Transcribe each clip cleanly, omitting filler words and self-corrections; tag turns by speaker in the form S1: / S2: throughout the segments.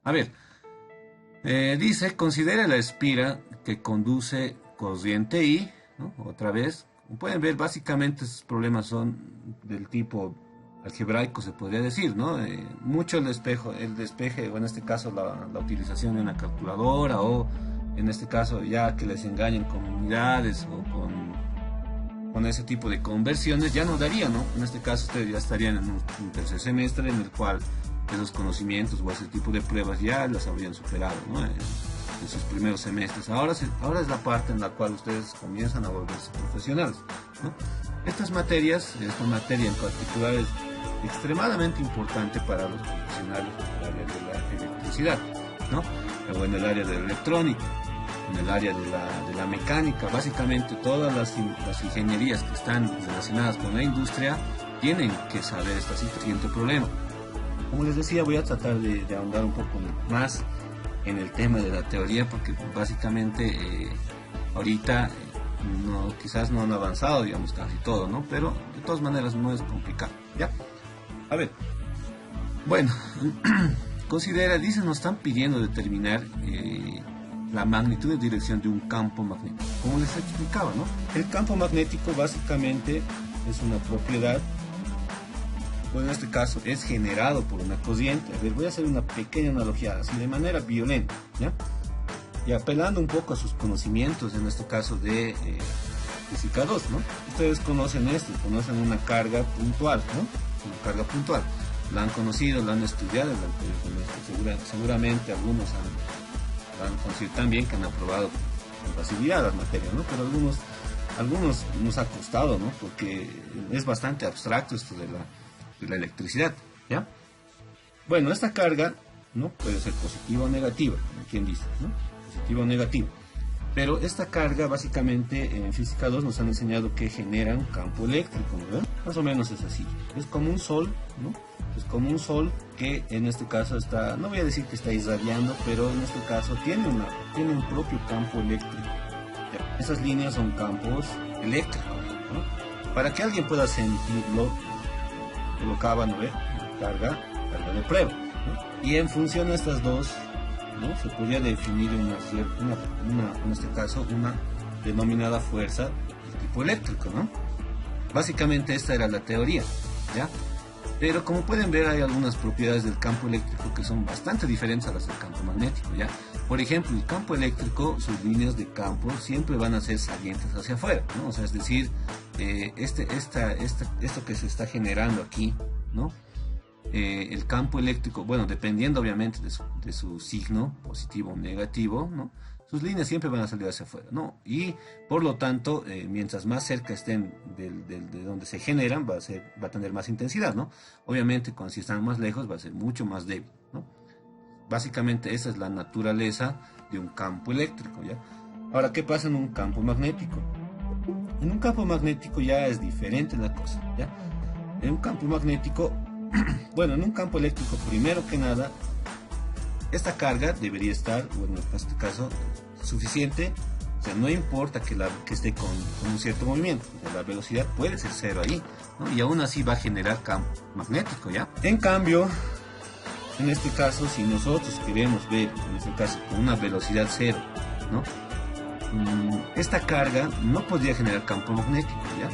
S1: A ver, dice, considera la espira que conduce corriente I, ¿no? Otra vez, como pueden ver, básicamente estos problemas son del tipo algebraico, se podría decir, ¿no? Mucho el despeje, o en este caso la utilización de una calculadora, o en este caso ya que les engañen con unidades o con ese tipo de conversiones, ya no daría, ¿no? En este caso ustedes ya estarían en un tercer semestre en el cual esos conocimientos o ese tipo de pruebas ya las habrían superado, ¿no? En sus primeros semestres. Ahora es la parte en la cual ustedes comienzan a volverse profesionales, ¿no? Esta materia en particular es extremadamente importante para los profesionales en el área de la electricidad, ¿no? O en el área de la electrónica, en el área de la mecánica. Básicamente todas las ingenierías que están relacionadas con la industria tienen que saber este siguiente problema. Como les decía, voy a tratar de ahondar un poco más en el tema de la teoría, porque básicamente ahorita quizás no han avanzado, digamos, casi todo, ¿no? Pero de todas maneras no es complicado, ¿ya? A ver, bueno, dice, nos están pidiendo determinar la magnitud de dirección de un campo magnético. Como les explicaba, ¿no? El campo magnético básicamente es una propiedad, bueno, en este caso es generado por una corriente. A ver, voy a hacer una pequeña analogía, así de manera violenta, ¿ya? Y apelando un poco a sus conocimientos, en este caso de física 2, ¿no? Ustedes conocen conocen una carga puntual, ¿no? Una carga puntual. La han conocido, la han estudiado, seguramente algunos han conocido también que han aprobado con facilidad las materias, ¿no? Pero algunos nos ha costado, ¿no? Porque es bastante abstracto esto de la electricidad, ¿ya? Bueno, esta carga, ¿no? Puede ser positiva o negativa, ¿quién dice, no? Positiva o negativa. Pero esta carga, básicamente, en física 2 nos han enseñado que genera un campo eléctrico, ¿no? Más o menos es así. Es como un sol, ¿no? Es como un sol que en este caso está, no voy a decir que está irradiando, pero en este caso tiene un propio campo eléctrico. ¿Ya? Esas líneas son campos eléctricos, ¿no? Para que alguien pueda sentirlo, colocaba, ¿no ve? Carga de prueba, ¿no? Y en función de estas dos, ¿no? Se podría definir en este caso una denominada fuerza de tipo eléctrico, ¿no? Básicamente esta era la teoría, ¿ya? Pero como pueden ver, hay algunas propiedades del campo eléctrico que son bastante diferentes a las del campo magnético, ¿ya? Por ejemplo, el campo eléctrico, sus líneas de campo siempre van a ser salientes hacia afuera, ¿no? O sea, es decir, esto que se está generando aquí, ¿no? El campo eléctrico, bueno, dependiendo obviamente de su signo, positivo o negativo, ¿no? Sus líneas siempre van a salir hacia afuera, ¿no? Y por lo tanto, mientras más cerca estén de donde se generan, va a tener más intensidad, ¿no? Obviamente, si están más lejos, va a ser mucho más débil, ¿no? Básicamente, esa es la naturaleza de un campo eléctrico, ¿ya? Ahora, ¿qué pasa en un campo magnético? En un campo magnético ya es diferente la cosa, ¿ya? En un campo magnético, bueno, en un campo eléctrico, primero que nada, esta carga debería estar, bueno, en este caso, suficiente. O sea, no importa que esté con un cierto movimiento, la velocidad puede ser cero ahí, ¿no? Y aún así va a generar campo magnético, ¿ya? En cambio, en este caso, si nosotros queremos ver, en este caso, con una velocidad cero, ¿no? Esta carga no podría generar campo magnético, ¿ya?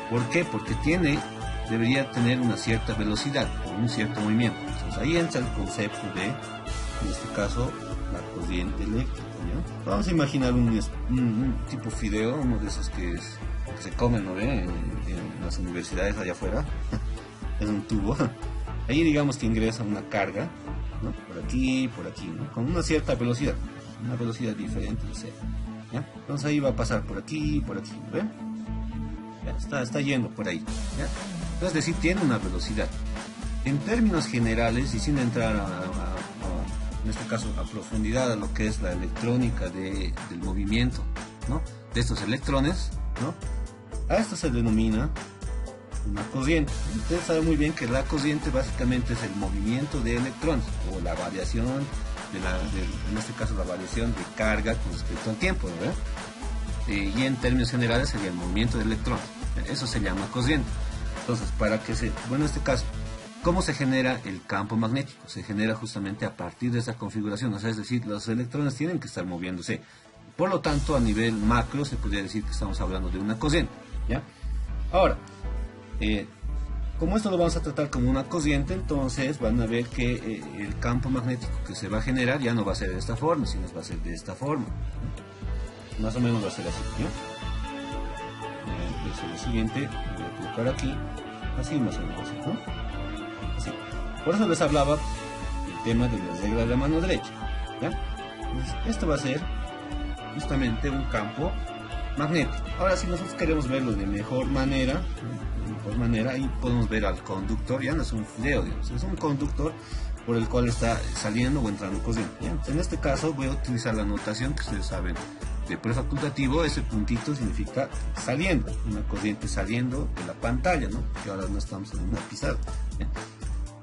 S1: ¿Por qué? Porque debería tener una cierta velocidad, o un cierto movimiento. Entonces ahí entra el concepto de, en este caso, la corriente eléctrica, ¿ya? Vamos a imaginar un tipo fideo, uno de esos que se comen, ¿no ve? En las universidades allá afuera. Es un tubo. Ahí digamos que ingresa una carga, ¿no? Por aquí, ¿no? Con una cierta velocidad, una velocidad diferente de cero, ¿ya? Entonces ahí va a pasar por aquí, ¿no ven? Ya, está yendo por ahí, ¿ya? Es decir, tiene una velocidad. En términos generales, y sin entrar en este caso a profundidad a lo que es la electrónica del movimiento, ¿no? De estos electrones, ¿no? A esto se denomina una corriente. Ustedes saben muy bien que la corriente básicamente es el movimiento de electrones, o la variación en este caso la variación de carga con respecto al tiempo, ¿no? Y en términos generales sería el movimiento de electrones. Eso se llama corriente. Entonces, en este caso, ¿Cómo se genera el campo magnético? Se genera justamente a partir de esa configuración, o sea, es decir, los electrones tienen que estar moviéndose. Por lo tanto, a nivel macro se podría decir que estamos hablando de una corriente, ¿ya? Ahora, como esto lo vamos a tratar como una corriente, entonces van a ver que el campo magnético que se va a generar ya no va a ser de esta forma, sino va a ser de esta forma. Más o menos va a ser así, ¿no? Entonces lo siguiente, voy a colocar aquí, así más o menos, ¿no? Así. Por eso les hablaba el tema de las reglas de la mano derecha, ¿ya? Entonces, esto va a ser justamente un campo magnético. Ahora, si nosotros queremos verlo de mejor manera, ahí podemos ver al conductor, ya no es un fideo, digamos, es un conductor por el cual está saliendo o entrando corriente, ¿ya? En este caso voy a utilizar la notación que ustedes saben de prefacultativo. Ese puntito significa saliendo, una corriente saliendo de la pantalla, ¿no? Que ahora no estamos en una pizarra, ¿ya?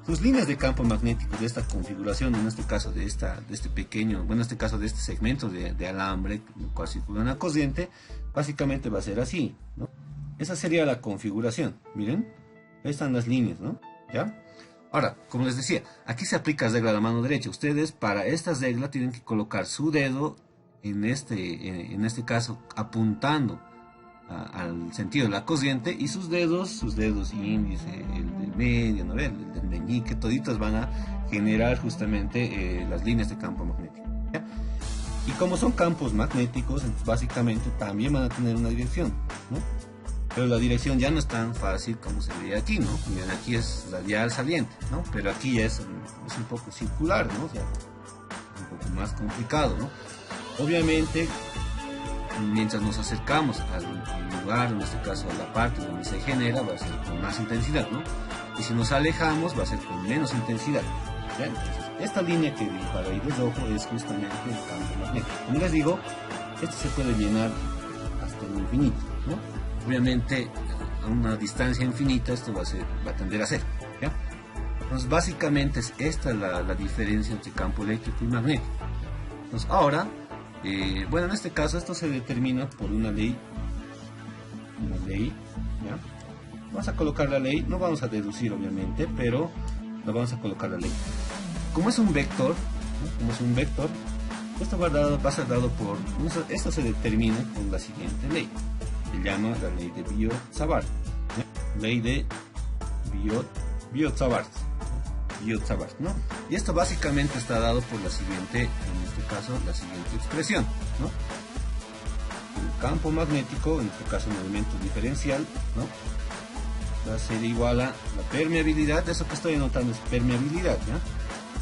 S1: Sus líneas de campo magnético de esta configuración, en este caso de este pequeño, bueno, en este caso de este segmento de alambre, en el cual circula una corriente, básicamente va a ser así, ¿no? Esa sería la configuración, miren, ahí están las líneas, ¿no? ¿Ya? Ahora, como les decía, aquí se aplica la regla de la mano derecha. Ustedes para esta regla tienen que colocar su dedo en este caso apuntando al sentido de la corriente, y sus dedos índice, el del medio, ¿no? El del meñique, toditos van a generar justamente las líneas de campo magnético, ¿ya? Y como son campos magnéticos, entonces básicamente también van a tener una dirección, ¿no? Pero la dirección ya no es tan fácil como se ve aquí, ¿no? Miren, aquí es radial saliente, ¿no? Pero aquí es un poco circular, ¿no? O sea, un poco más complicado, ¿no? Obviamente, mientras nos acercamos al lugar, en este caso a la parte donde se genera, va a ser con más intensidad, ¿no? Y si nos alejamos, va a ser con menos intensidad, ¿ya? Entonces, esta línea que dibujada ahí de rojo es justamente el campo magnético. Como les digo, esto se puede llenar hasta el infinito, ¿no? Obviamente, a una distancia infinita esto va a tender a cero, ¿ya? Entonces, básicamente es esta la diferencia entre campo eléctrico y magnético. Entonces, ahora, bueno, en este caso esto se determina por una ley, ¿ya? Vamos a colocar la ley, no vamos a deducir obviamente, pero la vamos a colocar la ley. Como es un vector, ¿no? Como es un vector, esto va a ser dado por, esto se determina con la siguiente ley. Se llama la ley de Biot-Savart, ¿ya? Ley de Biot-Savart, ¿no? Y esto básicamente está dado por la siguiente, en este caso, la siguiente expresión, ¿no? El campo magnético, en este caso un elemento diferencial, ¿no? Va a ser igual a la permeabilidad. Eso que estoy anotando es permeabilidad, ¿ya?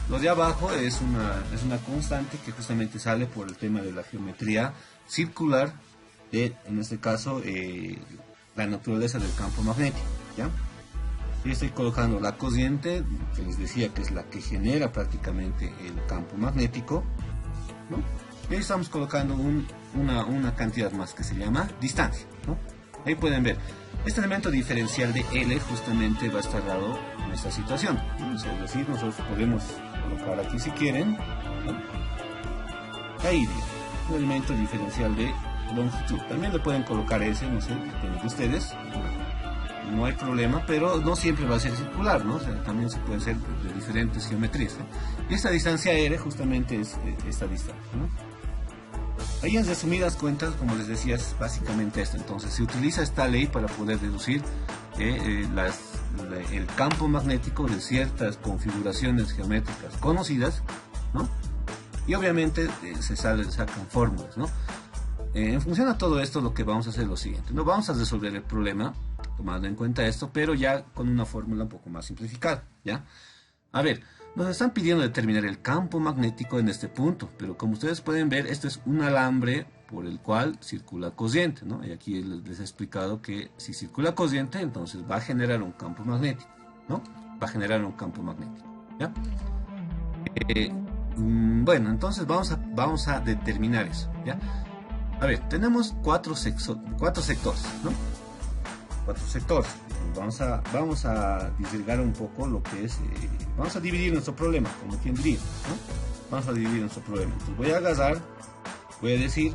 S1: Lo de abajo es una constante que justamente sale por el tema de la geometría circular de, en este caso, la naturaleza del campo magnético, ¿ya? Y estoy colocando la corriente, que les decía que es la que genera prácticamente el campo magnético, ¿no? Y ahí estamos colocando una cantidad más que se llama distancia, ¿no? Ahí pueden ver, este elemento diferencial de L justamente va a estar dado en esta situación, ¿no? Es decir, nosotros podemos colocar aquí si quieren, ¿no? Ahí, un elemento diferencial de longitud. También le pueden colocar ese, no sé, depende de ustedes, no hay problema, pero no siempre va a ser circular, ¿no? O sea, también se puede ser de diferentes geometrías, ¿no? Y esta distancia R justamente es esta distancia, ¿no? Ahí en resumidas cuentas, como les decía, es básicamente esto. Entonces se utiliza esta ley para poder deducir el campo magnético de ciertas configuraciones geométricas conocidas, ¿no? Y obviamente se sacan fórmulas, ¿no? En función a todo esto, lo que vamos a hacer es lo siguiente. No vamos a resolver el problema tomando en cuenta esto, pero ya con una fórmula un poco más simplificada, ¿ya? A ver, nos están pidiendo determinar el campo magnético en este punto, pero como ustedes pueden ver, esto es un alambre por el cual circula corriente, ¿no? Y aquí les he explicado que si circula corriente, entonces va a generar un campo magnético, ¿no? Va a generar un campo magnético, ¿ya? Bueno, entonces vamos a determinar eso, ¿ya? A ver, tenemos cuatro sectores, ¿no? Cuatro sectores. Vamos a disgregar un poco lo que es, vamos a dividir nuestro problema, como quien diría, ¿no? Vamos a dividir nuestro problema. Entonces voy a decir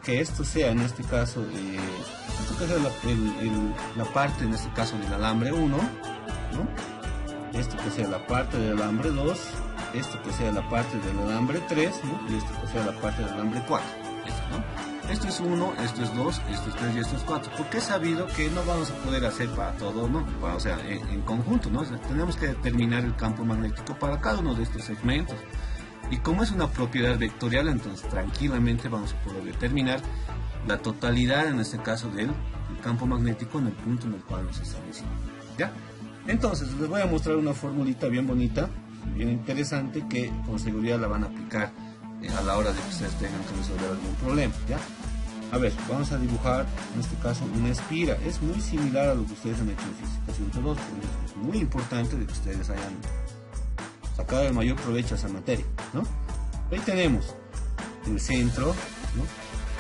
S1: que esto sea, en este caso, esto que sea la parte, en este caso, del alambre 1, ¿no? esto que sea la parte del alambre 2, esto que sea la parte del alambre 3, ¿no? Y esto que sea la parte del alambre 4. Esto, ¿no? Esto es 1, esto es 2, esto es 3 y esto es 4. Porque he sabido que no vamos a poder hacer para todo, ¿no? O sea, en conjunto, ¿no? O sea, tenemos que determinar el campo magnético para cada uno de estos segmentos. Y como es una propiedad vectorial, entonces tranquilamente vamos a poder determinar la totalidad, en este caso, del campo magnético en el punto en el cual nos establecimos. ¿Ya? Entonces, les voy a mostrar una formulita bien bonita, bien interesante, que con seguridad la van a aplicar a la hora de que ustedes tengan que resolver algún problema. ¿Ya? A ver, vamos a dibujar, en este caso, una espira. Es muy similar a lo que ustedes han hecho en Física 102, por eso es muy importante de que ustedes hayan sacado el mayor provecho a esa materia, ¿no? Ahí tenemos el centro, ¿no?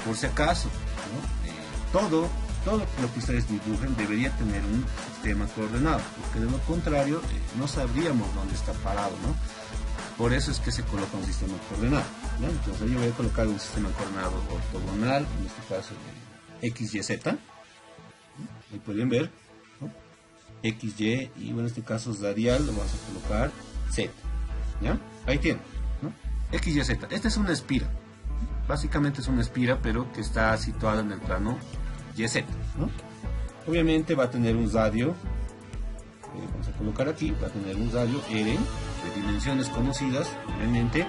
S1: Por si acaso, ¿no? Todo lo que ustedes dibujen debería tener un sistema coordenado, porque de lo contrario no sabríamos dónde está parado, ¿no? Por eso es que se coloca un sistema coordenado, ¿no? Entonces yo voy a colocar un sistema coordenado ortogonal, en este caso X, Y, Z, ¿no? Ahí pueden ver, ¿no? X, Y, y bueno, en este caso es radial, lo vamos a colocar Z, ¿ya? Ahí tienen, ¿no? X, Y, Z. Esta es una espira. Básicamente es una espira, pero que está situada en el plano YZ, ¿no? Obviamente va a tener un radio, vamos a colocar aquí, va a tener un radio R de dimensiones conocidas, obviamente,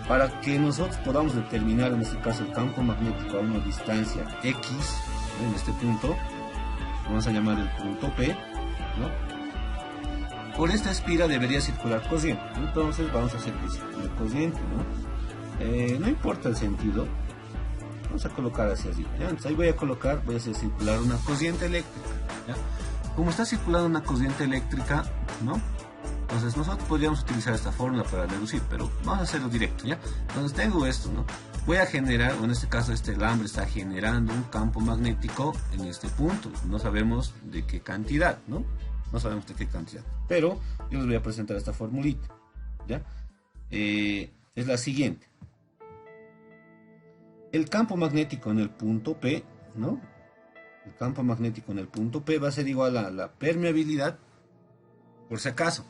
S1: para que nosotros podamos determinar, en este caso, el campo magnético a una distancia X, ¿no? En este punto, vamos a llamar el punto P, ¿no? Por esta espira debería circular corriente, entonces vamos a hacer que circule corriente, ¿no? No importa el sentido, vamos a colocar hacia arriba, ¿ya? Entonces ahí voy a hacer circular una corriente eléctrica, ¿ya? Como está circulando una corriente eléctrica, ¿no? Entonces nosotros podríamos utilizar esta fórmula para deducir, pero vamos a hacerlo directo, ¿ya? Entonces tengo esto, ¿no? Voy a generar, o en este caso este alambre está generando un campo magnético en este punto, no sabemos de qué cantidad, ¿no? No sabemos de qué cantidad, pero yo les voy a presentar esta formulita, ¿ya? Es la siguiente. El campo magnético en el punto P, ¿no? El campo magnético en el punto P va a ser igual a la permeabilidad, por si acaso.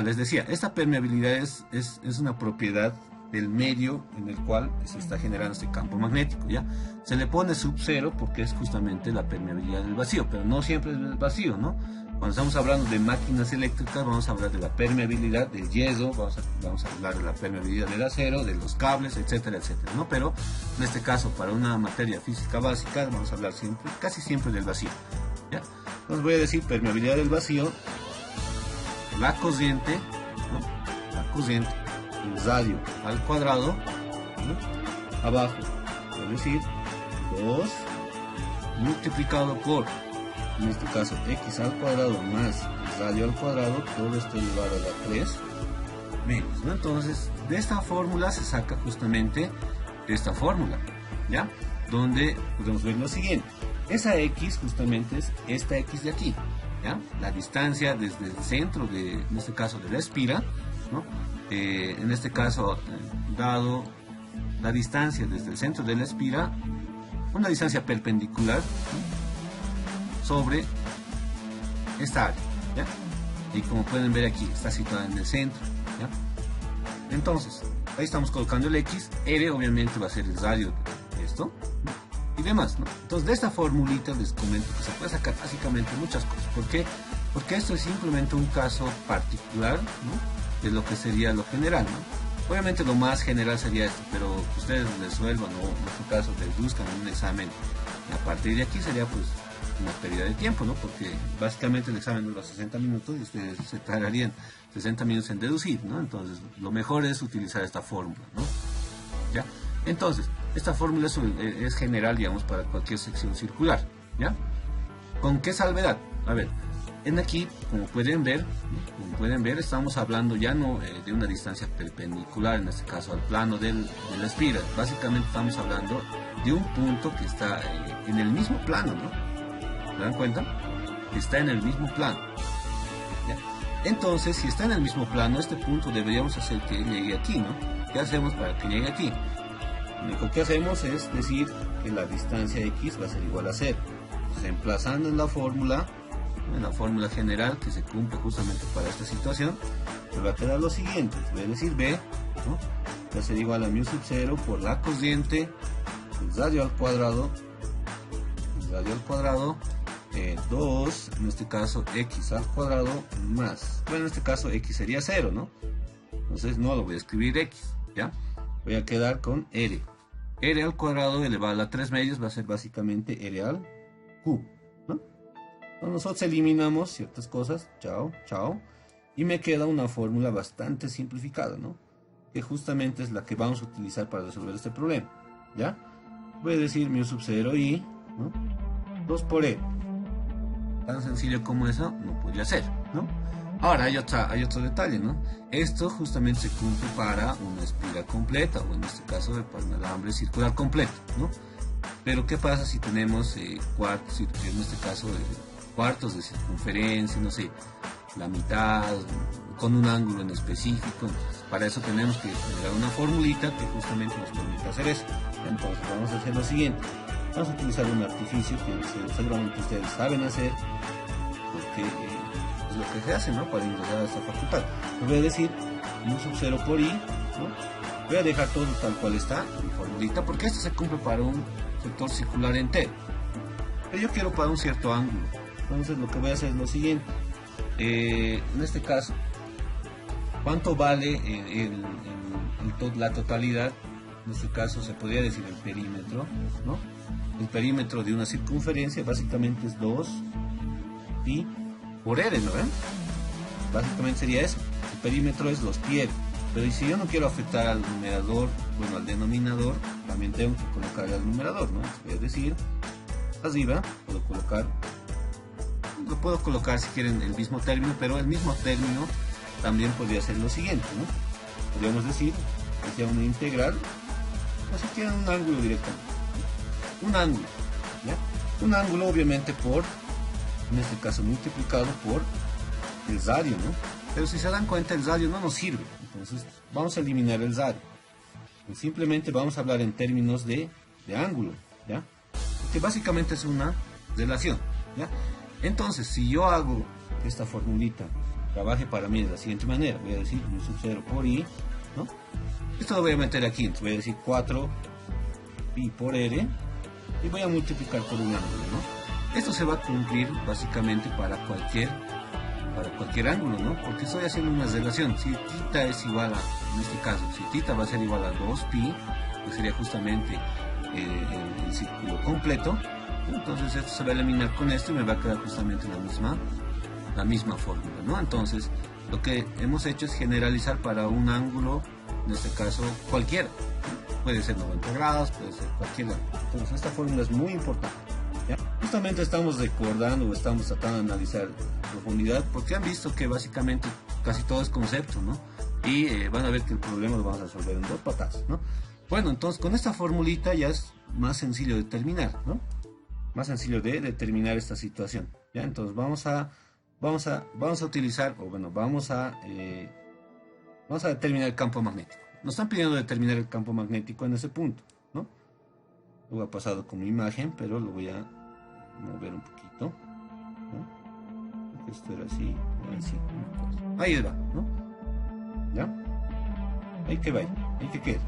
S1: Les decía, esta permeabilidad es una propiedad del medio en el cual se está generando este campo magnético, ¿ya? Se le pone sub cero porque es justamente la permeabilidad del vacío, pero no siempre es el vacío, ¿no? Cuando estamos hablando de máquinas eléctricas, vamos a hablar de la permeabilidad del hierro, vamos a hablar de la permeabilidad del acero, de los cables, etcétera, etcétera, ¿no? Pero en este caso, para una materia física básica, vamos a hablar siempre, casi siempre del vacío, ¿ya? Entonces voy a decir permeabilidad del vacío, la corriente, ¿no? La corriente, el radio al cuadrado, ¿no? Abajo, es decir, 2 multiplicado por, en este caso, x al cuadrado más radio al cuadrado, todo esto elevado a la 3 menos, ¿no? Entonces, de esta fórmula se saca justamente esta fórmula, ¿ya? Donde podemos ver lo siguiente. Esa x justamente es esta x de aquí, ¿ya? La distancia desde el centro, en este caso, de la espira, ¿no? En este caso, dado la distancia desde el centro de la espira, una distancia perpendicular, ¿no? Sobre esta área, ¿ya? Y como pueden ver aquí, está situada en el centro, ¿ya? Entonces, ahí estamos colocando el X, R obviamente va a ser el radio de esto, ¿no? Y demás, ¿no? Entonces, de esta formulita les comento que se puede sacar básicamente muchas cosas. ¿Por qué? Porque esto es simplemente un caso particular, ¿no? De lo que sería lo general, ¿no? Obviamente lo más general sería esto, pero ustedes resuelvan o en este caso deduzcan en un examen. Y a partir de aquí sería pues una pérdida de tiempo, ¿no? Porque básicamente el examen dura 60 minutos y ustedes se tardarían 60 minutos en deducir, ¿no? Entonces, lo mejor es utilizar esta fórmula, ¿no? ¿Ya? Entonces, esta fórmula es general, digamos, para cualquier sección circular, ¿ya? ¿Con qué salvedad? A ver, en aquí, como pueden ver, estamos hablando ya no de una distancia perpendicular, en este caso al plano de la espira. Básicamente estamos hablando de un punto que está en el mismo plano, ¿no? ¿Se dan cuenta? Está en el mismo plano, ¿ya? Entonces, si está en el mismo plano, este punto deberíamos hacer que llegue aquí, ¿no? ¿Qué hacemos para que llegue aquí? Lo único que hacemos es decir que la distancia x va a ser igual a 0. Entonces, emplazando en la fórmula, ¿no? En la fórmula general que se cumple justamente para esta situación, me va a quedar lo siguiente. Voy a decir B, ¿no? Va a ser igual a mu sub 0 por la corriente del radio al cuadrado, 2, en este caso x al cuadrado más, bueno, en este caso x sería 0, ¿no? Entonces no lo voy a escribir x, ¿ya? Voy a quedar con r. R al cuadrado elevado a la 3 medios va a ser básicamente R al Q, ¿no? Entonces nosotros eliminamos ciertas cosas, chao, chao, y me queda una fórmula bastante simplificada, ¿no? Que justamente es la que vamos a utilizar para resolver este problema, ¿ya? Voy a decir mu sub 0 y, ¿no? 2 por E. Tan sencillo como eso no podría ser, ¿no? Ahora hay otro detalle, ¿no? Esto justamente se cumple para una espiral completa, o en este caso para un alambre circular completo, ¿no? Pero ¿qué pasa si tenemos cuartos, en este caso cuartos de circunferencia, no sé, la mitad, con un ángulo en específico? Entonces, para eso tenemos que generar una formulita que justamente nos permita hacer eso. Entonces vamos a hacer lo siguiente. Vamos a utilizar un artificio que seguramente ustedes saben hacer, porque es lo que se hace, ¿no? Para ingresar a esta facultad. Les voy a decir mu sub 0 por I, ¿no? Voy a dejar todo tal cual está, mi formulita, porque esto se cumple para un sector circular entero. Pero yo quiero para un cierto ángulo. Entonces lo que voy a hacer es lo siguiente. En este caso, ¿cuánto vale la totalidad? En este caso se podría decir el perímetro, ¿no? El perímetro de una circunferencia básicamente es 2 pi por r, ¿no ven? Básicamente sería eso. El perímetro es 2 pi r. Pero si yo no quiero afectar al numerador, bueno, al denominador, también tengo que colocarle al numerador, ¿no? Es decir, arriba lo puedo colocar si quieren el mismo término, pero el mismo término también podría ser lo siguiente, ¿no? Podríamos decir que sea una integral, o si quieren un ángulo directamente. Un ángulo, ¿ya? Un ángulo obviamente por, en este caso multiplicado por el radio, ¿no? Pero si se dan cuenta el radio no nos sirve, entonces vamos a eliminar el radio. Y simplemente vamos a hablar en términos de ángulo, ¿ya? Que básicamente es una relación, ¿ya? Entonces si yo hago que esta formulita trabaje para mí de la siguiente manera, voy a decir mu sub 0 por I, ¿no? Esto lo voy a meter aquí, entonces voy a decir 4 pi por r y voy a multiplicar por un ángulo, ¿no? Esto se va a cumplir básicamente para cualquier ángulo, ¿no? Porque estoy haciendo una relación. Si θ es igual a, en este caso, si θ va a ser igual a 2pi, que sería justamente el círculo completo, entonces esto se va a eliminar con esto y me va a quedar justamente la misma fórmula, ¿no? Entonces lo que hemos hecho es generalizar para un ángulo, en este caso cualquiera, puede ser 90 grados, puede ser cualquier ángulo. Entonces esta fórmula es muy importante, ¿ya? Justamente estamos recordando o estamos tratando de analizar profundidad porque han visto que básicamente casi todo es concepto, ¿no? Y van a ver que el problema lo vamos a resolver en 2 patas, ¿no? Bueno, entonces con esta formulita ya es más sencillo de determinar, ¿no? Más sencillo de determinar esta situación, ¿ya? Entonces vamos a utilizar, o bueno, vamos a determinar el campo magnético. Nos están pidiendo determinar el campo magnético en ese punto, ¿no? Lo he pasado como imagen, pero lo voy a mover un poquito, ¿no? Esto era así, ahí va, ¿no? ¿Ya? Ahí que vaya, ahí que quede.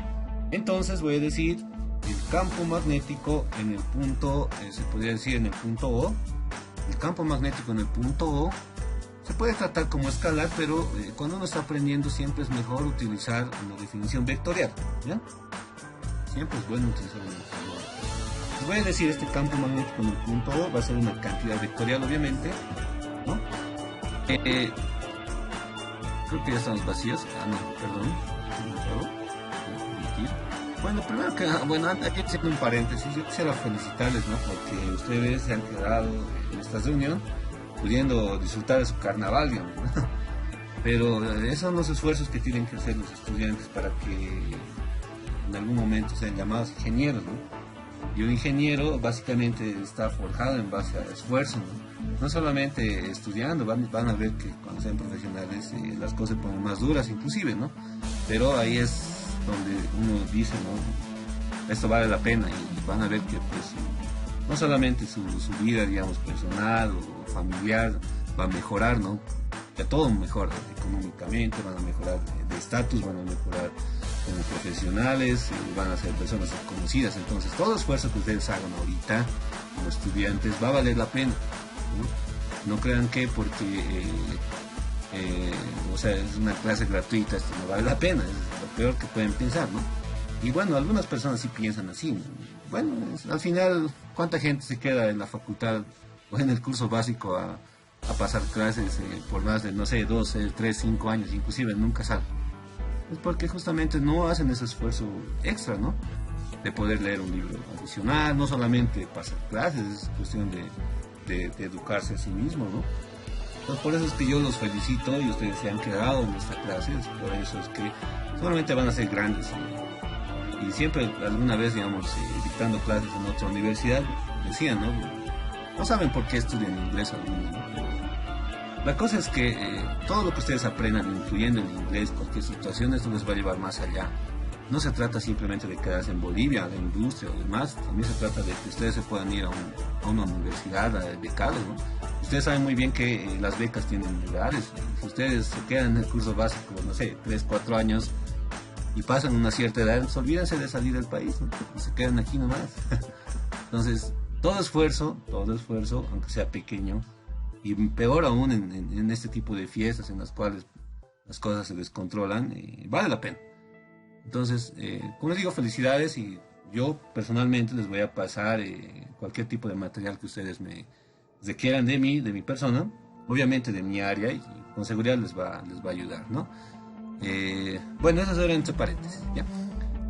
S1: Entonces voy a decir el campo magnético en el punto, se podría decir en el punto O. El campo magnético en el punto O se puede tratar como escalar, pero cuando uno está aprendiendo siempre es mejor utilizar una definición vectorial, ¿ya? Siempre es bueno utilizar una definición vectorial. Voy a decir este campo magnético en el punto O va a ser una cantidad vectorial, obviamente, ¿no? Creo que ya estamos vacíos. No, perdón. Bueno, primero que bueno, aquí haciendo un paréntesis, yo quisiera felicitarles, ¿no? Porque ustedes se han quedado en esta reunión pudiendo disfrutar de su carnaval, digamos, ¿no? Pero esos son los esfuerzos que tienen que hacer los estudiantes para que en algún momento sean llamados ingenieros, ¿no? Y un ingeniero básicamente está forjado en base a esfuerzo, ¿no? No solamente estudiando, van a ver que cuando sean profesionales las cosas se ponen más duras inclusive, ¿no? Pero ahí es donde uno dice, ¿no? Esto vale la pena, y van a ver que pues no solamente su vida, digamos, personal o familiar va a mejorar, ¿no? Ya todo mejora económicamente, van a mejorar de estatus, van a mejorar como profesionales, van a ser personas conocidas. Entonces, todo esfuerzo que ustedes hagan ahorita como estudiantes va a valer la pena, ¿no? No crean que porque o sea, es una clase gratuita, esto no vale la pena, es lo peor que pueden pensar, ¿no? Y bueno, algunas personas sí piensan así, ¿no? Bueno, al final, ¿cuánta gente se queda en la facultad o en el curso básico a pasar clases por más de, no sé, 12, 3, 5 años, inclusive nunca salen? Es porque justamente no hacen ese esfuerzo extra, ¿no? De poder leer un libro adicional, no solamente pasar clases, es cuestión de educarse a sí mismo, ¿no? Entonces, por eso es que yo los felicito y ustedes se han quedado en esta clase, es por eso es que solamente van a ser grandes. Y siempre, alguna vez, digamos, dictando clases en otra universidad, decían, ¿no? No saben por qué estudian inglés algunos, ¿no? La cosa es que todo lo que ustedes aprendan, incluyendo el inglés, cualquier situación, esto les va a llevar más allá. No se trata simplemente de quedarse en Bolivia, de industria o demás, también se trata de que ustedes se puedan ir a una universidad becados, ¿no? Ustedes saben muy bien que las becas tienen lugares. Si ustedes se quedan en el curso básico, no sé, 3, 4 años y pasan una cierta edad, pues olvídense de salir del país, ¿no? Y se quedan aquí nomás. Entonces, todo esfuerzo, aunque sea pequeño, y peor aún en este tipo de fiestas en las cuales las cosas se descontrolan, vale la pena. Entonces, como les digo, felicidades, y yo personalmente les voy a pasar cualquier tipo de material que ustedes me requieran de mí, de mi persona, obviamente de mi área, y con seguridad les va a ayudar, ¿no? Bueno, eso era entre paréntesis, ¿ya?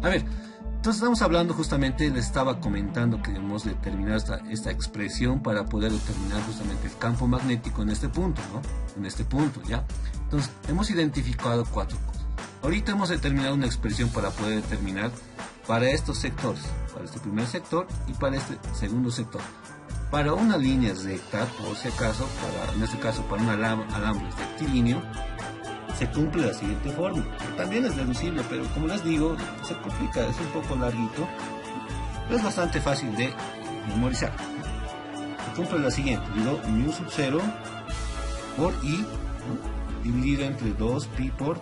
S1: A ver, entonces estamos hablando justamente, les estaba comentando que debemos determinar esta expresión para poder determinar justamente el campo magnético en este punto, ¿no? En este punto, ¿ya? Entonces, hemos identificado 4 cosas. Ahorita hemos determinado una expresión para poder determinar para estos sectores, para este primer sector y para este segundo sector. Para una línea recta, por si acaso, en este caso para un alambre rectilíneo, se cumple la siguiente fórmula, que también es deducible, pero como les digo, se complica, es un poco larguito, pero es bastante fácil de memorizar. Se cumple la siguiente, digo mu sub 0 por i, ¿no? Dividido entre 2pi por,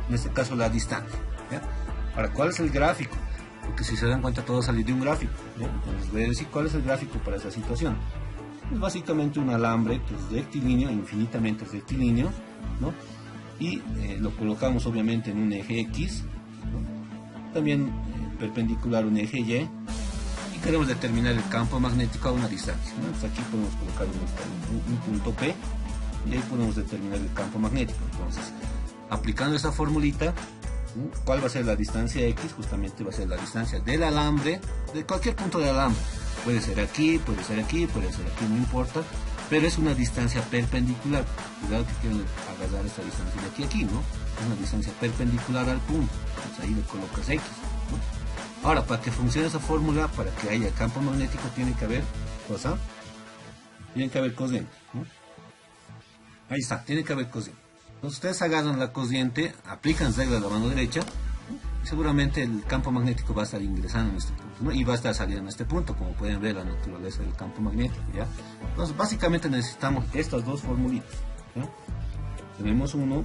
S1: en este caso, la distancia, ¿ya? Ahora, ¿cuál es el gráfico? Porque si se dan cuenta, todo sale de un gráfico, ¿ya? Entonces voy a decir cuál es el gráfico para esa situación. Es básicamente un alambre que es rectilíneo, infinitamente rectilíneo, ¿no? Y lo colocamos obviamente en un eje X, ¿no? También perpendicular a un eje Y, y queremos determinar el campo magnético a una distancia, ¿no? Entonces aquí podemos colocar un punto P y ahí podemos determinar el campo magnético. Entonces, aplicando esta formulita, ¿no? ¿Cuál va a ser la distancia X? Justamente va a ser la distancia del alambre, de cualquier punto del alambre. Puede ser aquí, puede ser aquí, puede ser aquí, no importa, pero es una distancia perpendicular. Cuidado que quieren agarrar esta distancia de aquí a aquí, ¿no? Es una distancia perpendicular al punto. Entonces ahí le colocas X, ¿no? Ahora, para que funcione esa fórmula, para que haya campo magnético, tiene que haber cosa, tiene que haber corriente, ¿no? Ahí está, tiene que haber corriente. Entonces ustedes agarran la corriente, aplican regla a la mano derecha, y seguramente el campo magnético va a estar ingresando en este punto, ¿no? Y va a estar saliendo en este punto, como pueden ver la naturaleza del campo magnético, ¿ya? Entonces básicamente necesitamos estas dos formulitas, ¿ya? Tenemos 1,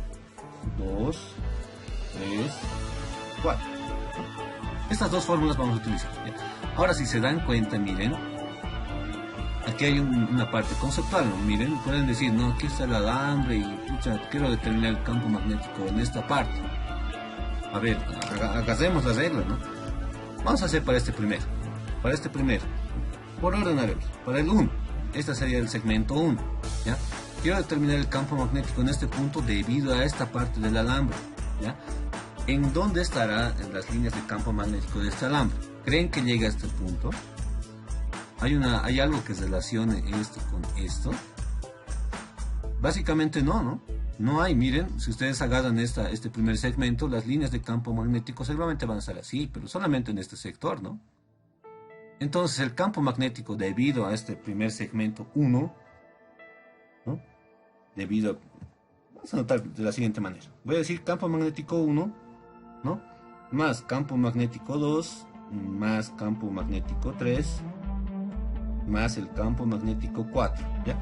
S1: 2, 3, 4. Estas dos fórmulas vamos a utilizar, ¿ya? Ahora, si se dan cuenta, miren, aquí hay una parte conceptual, ¿no? Miren, pueden decir, no, aquí está el alambre y pucha, quiero determinar el campo magnético en esta parte. A ver, agarremos la regla, ¿no? Vamos a hacer para este primero, por orden haremos, para el 1, este sería el segmento 1, ¿ya? Quiero determinar el campo magnético en este punto debido a esta parte del alambre, ¿ya? ¿En dónde estarán las líneas de campo magnético de este alambre? ¿Creen que llega a este punto? ¿Hay algo que relacione esto con esto? Básicamente no. No hay. Miren, si ustedes agarran este primer segmento, las líneas de campo magnético seguramente van a estar así, pero solamente en este sector, ¿no? Entonces el campo magnético debido a este primer segmento 1, ¿no? Vamos a anotar de la siguiente manera. Voy a decir campo magnético 1, ¿no? Más campo magnético 2, más campo magnético 3, más el campo magnético 4, ¿ya?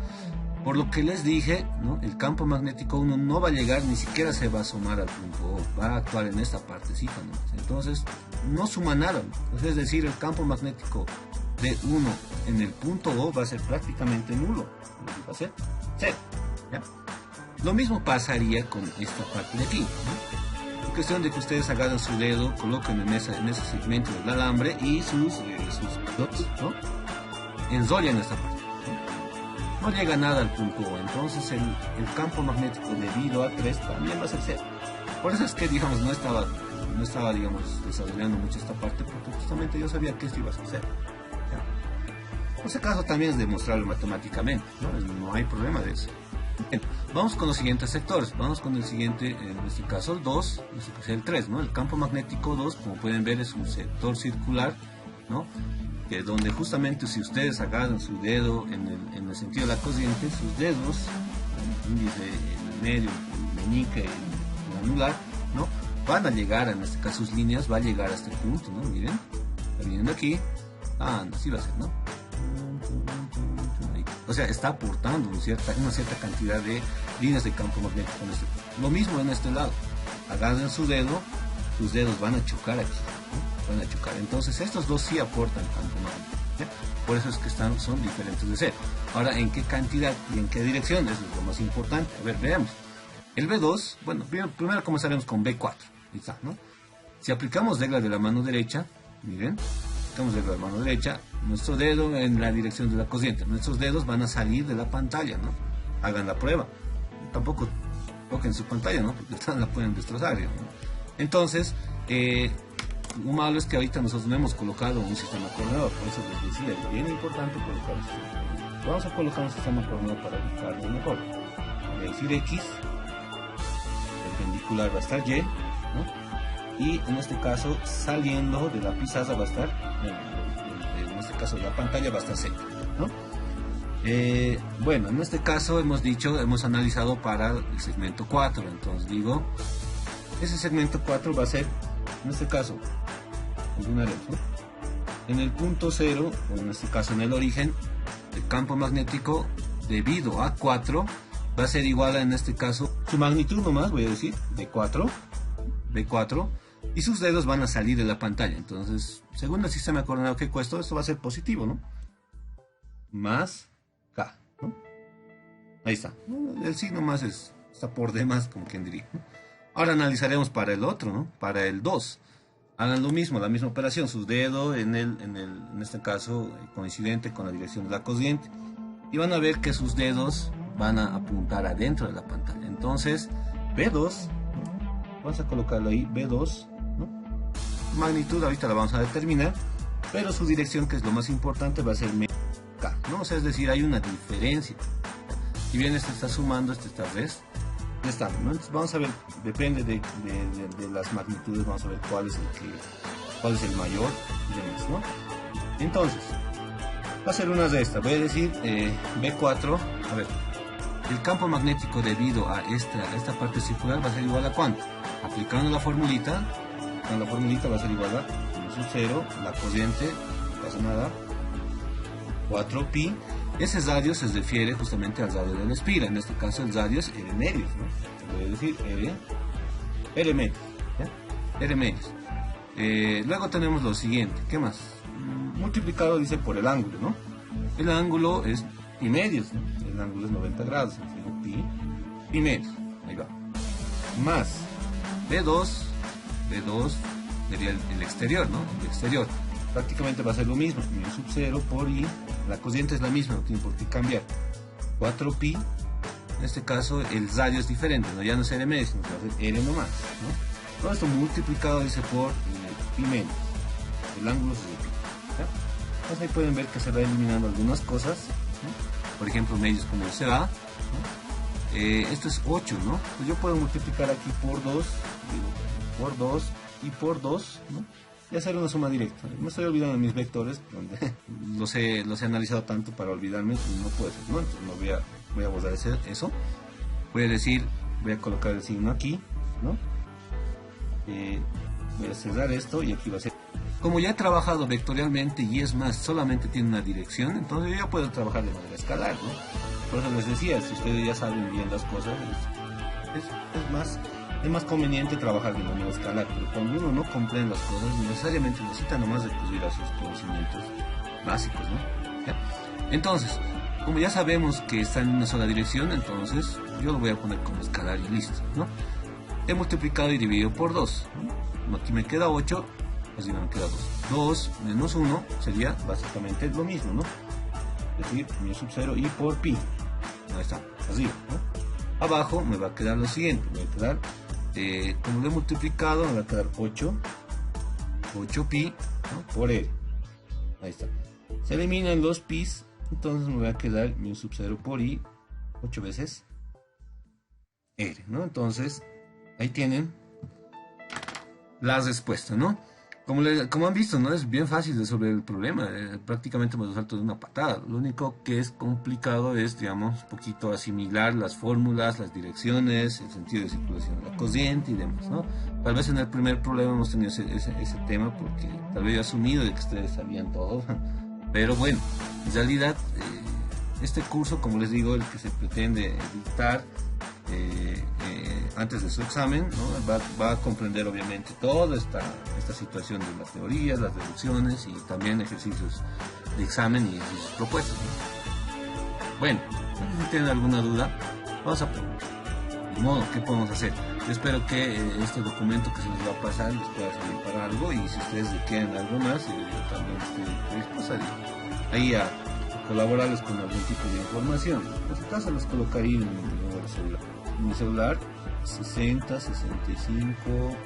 S1: Por lo que les dije, ¿no? El campo magnético 1 no va a llegar, ni siquiera se va a sumar al punto O, va a actuar en esta partecita nomás. Entonces, no suma nada, ¿no? Es decir, el campo magnético de 1 en el punto O va a ser prácticamente nulo, va a ser 0, ¿ya? Lo mismo pasaría con esta parte de aquí, ¿no? Es cuestión de que ustedes agarren su dedo, coloquen en ese segmento del alambre y sus dots, ¿no? Enrollan esta parte. No llega nada al punto O, entonces el campo magnético debido a 3 también va a ser 0. Por eso es que, digamos, no estaba digamos, desarrollando mucho esta parte, porque justamente yo sabía que esto iba a ser 0. Por ese caso también es demostrarlo matemáticamente, no hay problema de eso. Bien, vamos con los siguientes sectores, vamos con el siguiente, en este caso el 2, en este caso el 3, ¿no? El campo magnético 2, como pueden ver, es un sector circular, ¿no? Que donde justamente si ustedes agarran su dedo en el sentido de la corriente, sus dedos, el índice, el medio, el meñique, el anular, ¿no? Van a llegar, en este caso sus líneas, va a llegar a este punto, ¿no? Miren, está viniendo aquí, así va a ser, ¿no? O sea, está aportando una cierta cantidad de líneas de campo magnético en este punto. Lo mismo en este lado, agarran su dedo, sus dedos van a chocar aquí, ¿no? Van a chocar. Entonces estos dos sí aportan campo magnético, ¿ya? Por eso es que son diferentes de 0. Ahora, ¿en qué cantidad y en qué dirección? Eso es lo más importante. A ver, veamos. El B2, bueno, primero comenzaremos con B4. Ahí está, ¿no? Si aplicamos regla de la mano derecha, miren, aplicamos regla de la mano derecha, nuestro dedo en la dirección de la corriente, nuestros dedos van a salir de la pantalla, ¿no? Hagan la prueba. Tampoco toquen su pantalla, ¿no? Porque la pueden destrozar, ¿no? Entonces, lo malo es que ahorita nosotros no hemos colocado un sistema coordinador, por eso les decía, es bien importante colocar un sistema coordinador. Vamos a colocar un sistema coordinador para ubicarlo mejor. Voy a decir X, perpendicular va a estar Y, ¿no? Y en este caso, saliendo de la pizarra va a estar, en este caso la pantalla va a estar Z, ¿no? Bueno, en este caso hemos analizado para el segmento 4, entonces digo, ese segmento 4 va a ser, en este caso, ¿no? En el punto 0, o en este caso en el origen, el campo magnético debido a 4 va a ser igual a, en este caso, su magnitud nomás, voy a decir, de 4, y sus dedos van a salir de la pantalla. Entonces, según el sistema coordinado que he puesto, esto va a ser positivo, ¿no? Más K, ¿no? Ahí está. El signo más está por demás, como quien diría, ¿no? Ahora analizaremos para el otro, ¿no? Para el 2. Hagan lo mismo, la misma operación, sus dedos en este caso coincidente con la dirección de la corriente. Y van a ver que sus dedos van a apuntar adentro de la pantalla. Entonces, B2, ¿no? Vamos a colocarlo ahí, B2, ¿no? Magnitud ahorita la vamos a determinar, pero su dirección, que es lo más importante, va a ser K, ¿no? O sea, es decir, hay una diferencia. Si bien este está sumando, este está restando, ¿no? Entonces vamos a ver, depende de las magnitudes, vamos a ver cuál es el mayor y demás, ¿no? Entonces, va a ser una resta, voy a decir B4, a ver, el campo magnético debido a esta parte circular va a ser igual a ¿cuánto? Aplicando la formulita, va a ser igual a 0, la corriente, no pasa nada, 4pi. Ese radio se refiere justamente al radio de la espira, en este caso el radio es R medios, ¿no? Voy a decir R medios, ¿ya? R medios. Luego tenemos lo siguiente, ¿qué más? Multiplicado, dice, por el ángulo, ¿no? El ángulo es pi medios, ¿no? El ángulo es 90 grados, pi medios, ahí va. Más B2 sería el exterior, ¿no? El exterior. Prácticamente va a ser lo mismo, mi sub 0 por I, la corriente es la misma, no tiene por qué cambiar. 4pi, en este caso el radio es diferente, ¿no? Ya no es R medio, sino que va a ser R nomás, ¿no? Todo esto multiplicado, dice, por pi menos, el ángulo es de pi, ¿ya? Entonces ahí pueden ver que se va eliminando algunas cosas, ¿no? Por ejemplo, medios como el CA, ¿no? Esto es 8, ¿no? Pues yo puedo multiplicar aquí por 2, por 2 y por 2, ¿no? Y hacer una suma directa. Me estoy olvidando de mis vectores, donde los he analizado tanto para olvidarme, no puede ser, ¿no? Entonces no voy a borrar eso. Voy a decir, voy a colocar el signo aquí, ¿no? Voy a cerrar esto y aquí va a ser Como ya he trabajado vectorialmente y es más, solamente tiene una dirección, entonces yo ya puedo trabajar de manera escalar, ¿no? Por eso les decía, si ustedes ya saben bien las cosas, es más conveniente trabajar de manera escalar, pero cuando uno no comprende las cosas, necesariamente necesita nomás recurrir a sus conocimientos básicos, ¿no? ¿Ya? Entonces, como ya sabemos que está en una sola dirección, entonces yo lo voy a poner como escalar y listo, ¿no? He multiplicado y dividido por 2, ¿no? Aquí me queda 8, así me queda 2. 2 menos 1 sería básicamente lo mismo, ¿no? Es decir, mi sub 0 y por pi. Ahí está, arriba, ¿no? Abajo me va a quedar lo siguiente, me va a quedar, como lo he multiplicado, me va a quedar 8 pi, ¿no? Por L. Ahí está. Se eliminan los pi's, entonces me va a quedar mi sub 0 por i, 8 veces R, ¿no? Entonces, ahí tienen las respuestas, ¿no? Como han visto, ¿no? Es bien fácil de resolver el problema, prácticamente me lo salto de una patada. Lo único que es complicado es, digamos, un poquito asimilar las fórmulas, las direcciones, el sentido de circulación de la corriente y demás, ¿no? Tal vez en el primer problema hemos tenido ese tema porque tal vez yo he asumido de que ustedes sabían todo, pero bueno, en realidad este curso, como les digo, el que se pretende dictar antes de su examen, ¿no? va a comprender obviamente toda esta situación de las teorías, las deducciones y también ejercicios de examen y ejercicios propuestos, ¿no? Bueno, si tienen alguna duda, vamos a probar. De modo, ¿qué podemos hacer? Yo espero que este documento que se les va a pasar les pueda servir para algo, y si ustedes quieren algo más, yo también estoy dispuesto ahí a colaborarles con algún tipo de información. En su caso les colocaría en mi número celular. Mi celular 60 65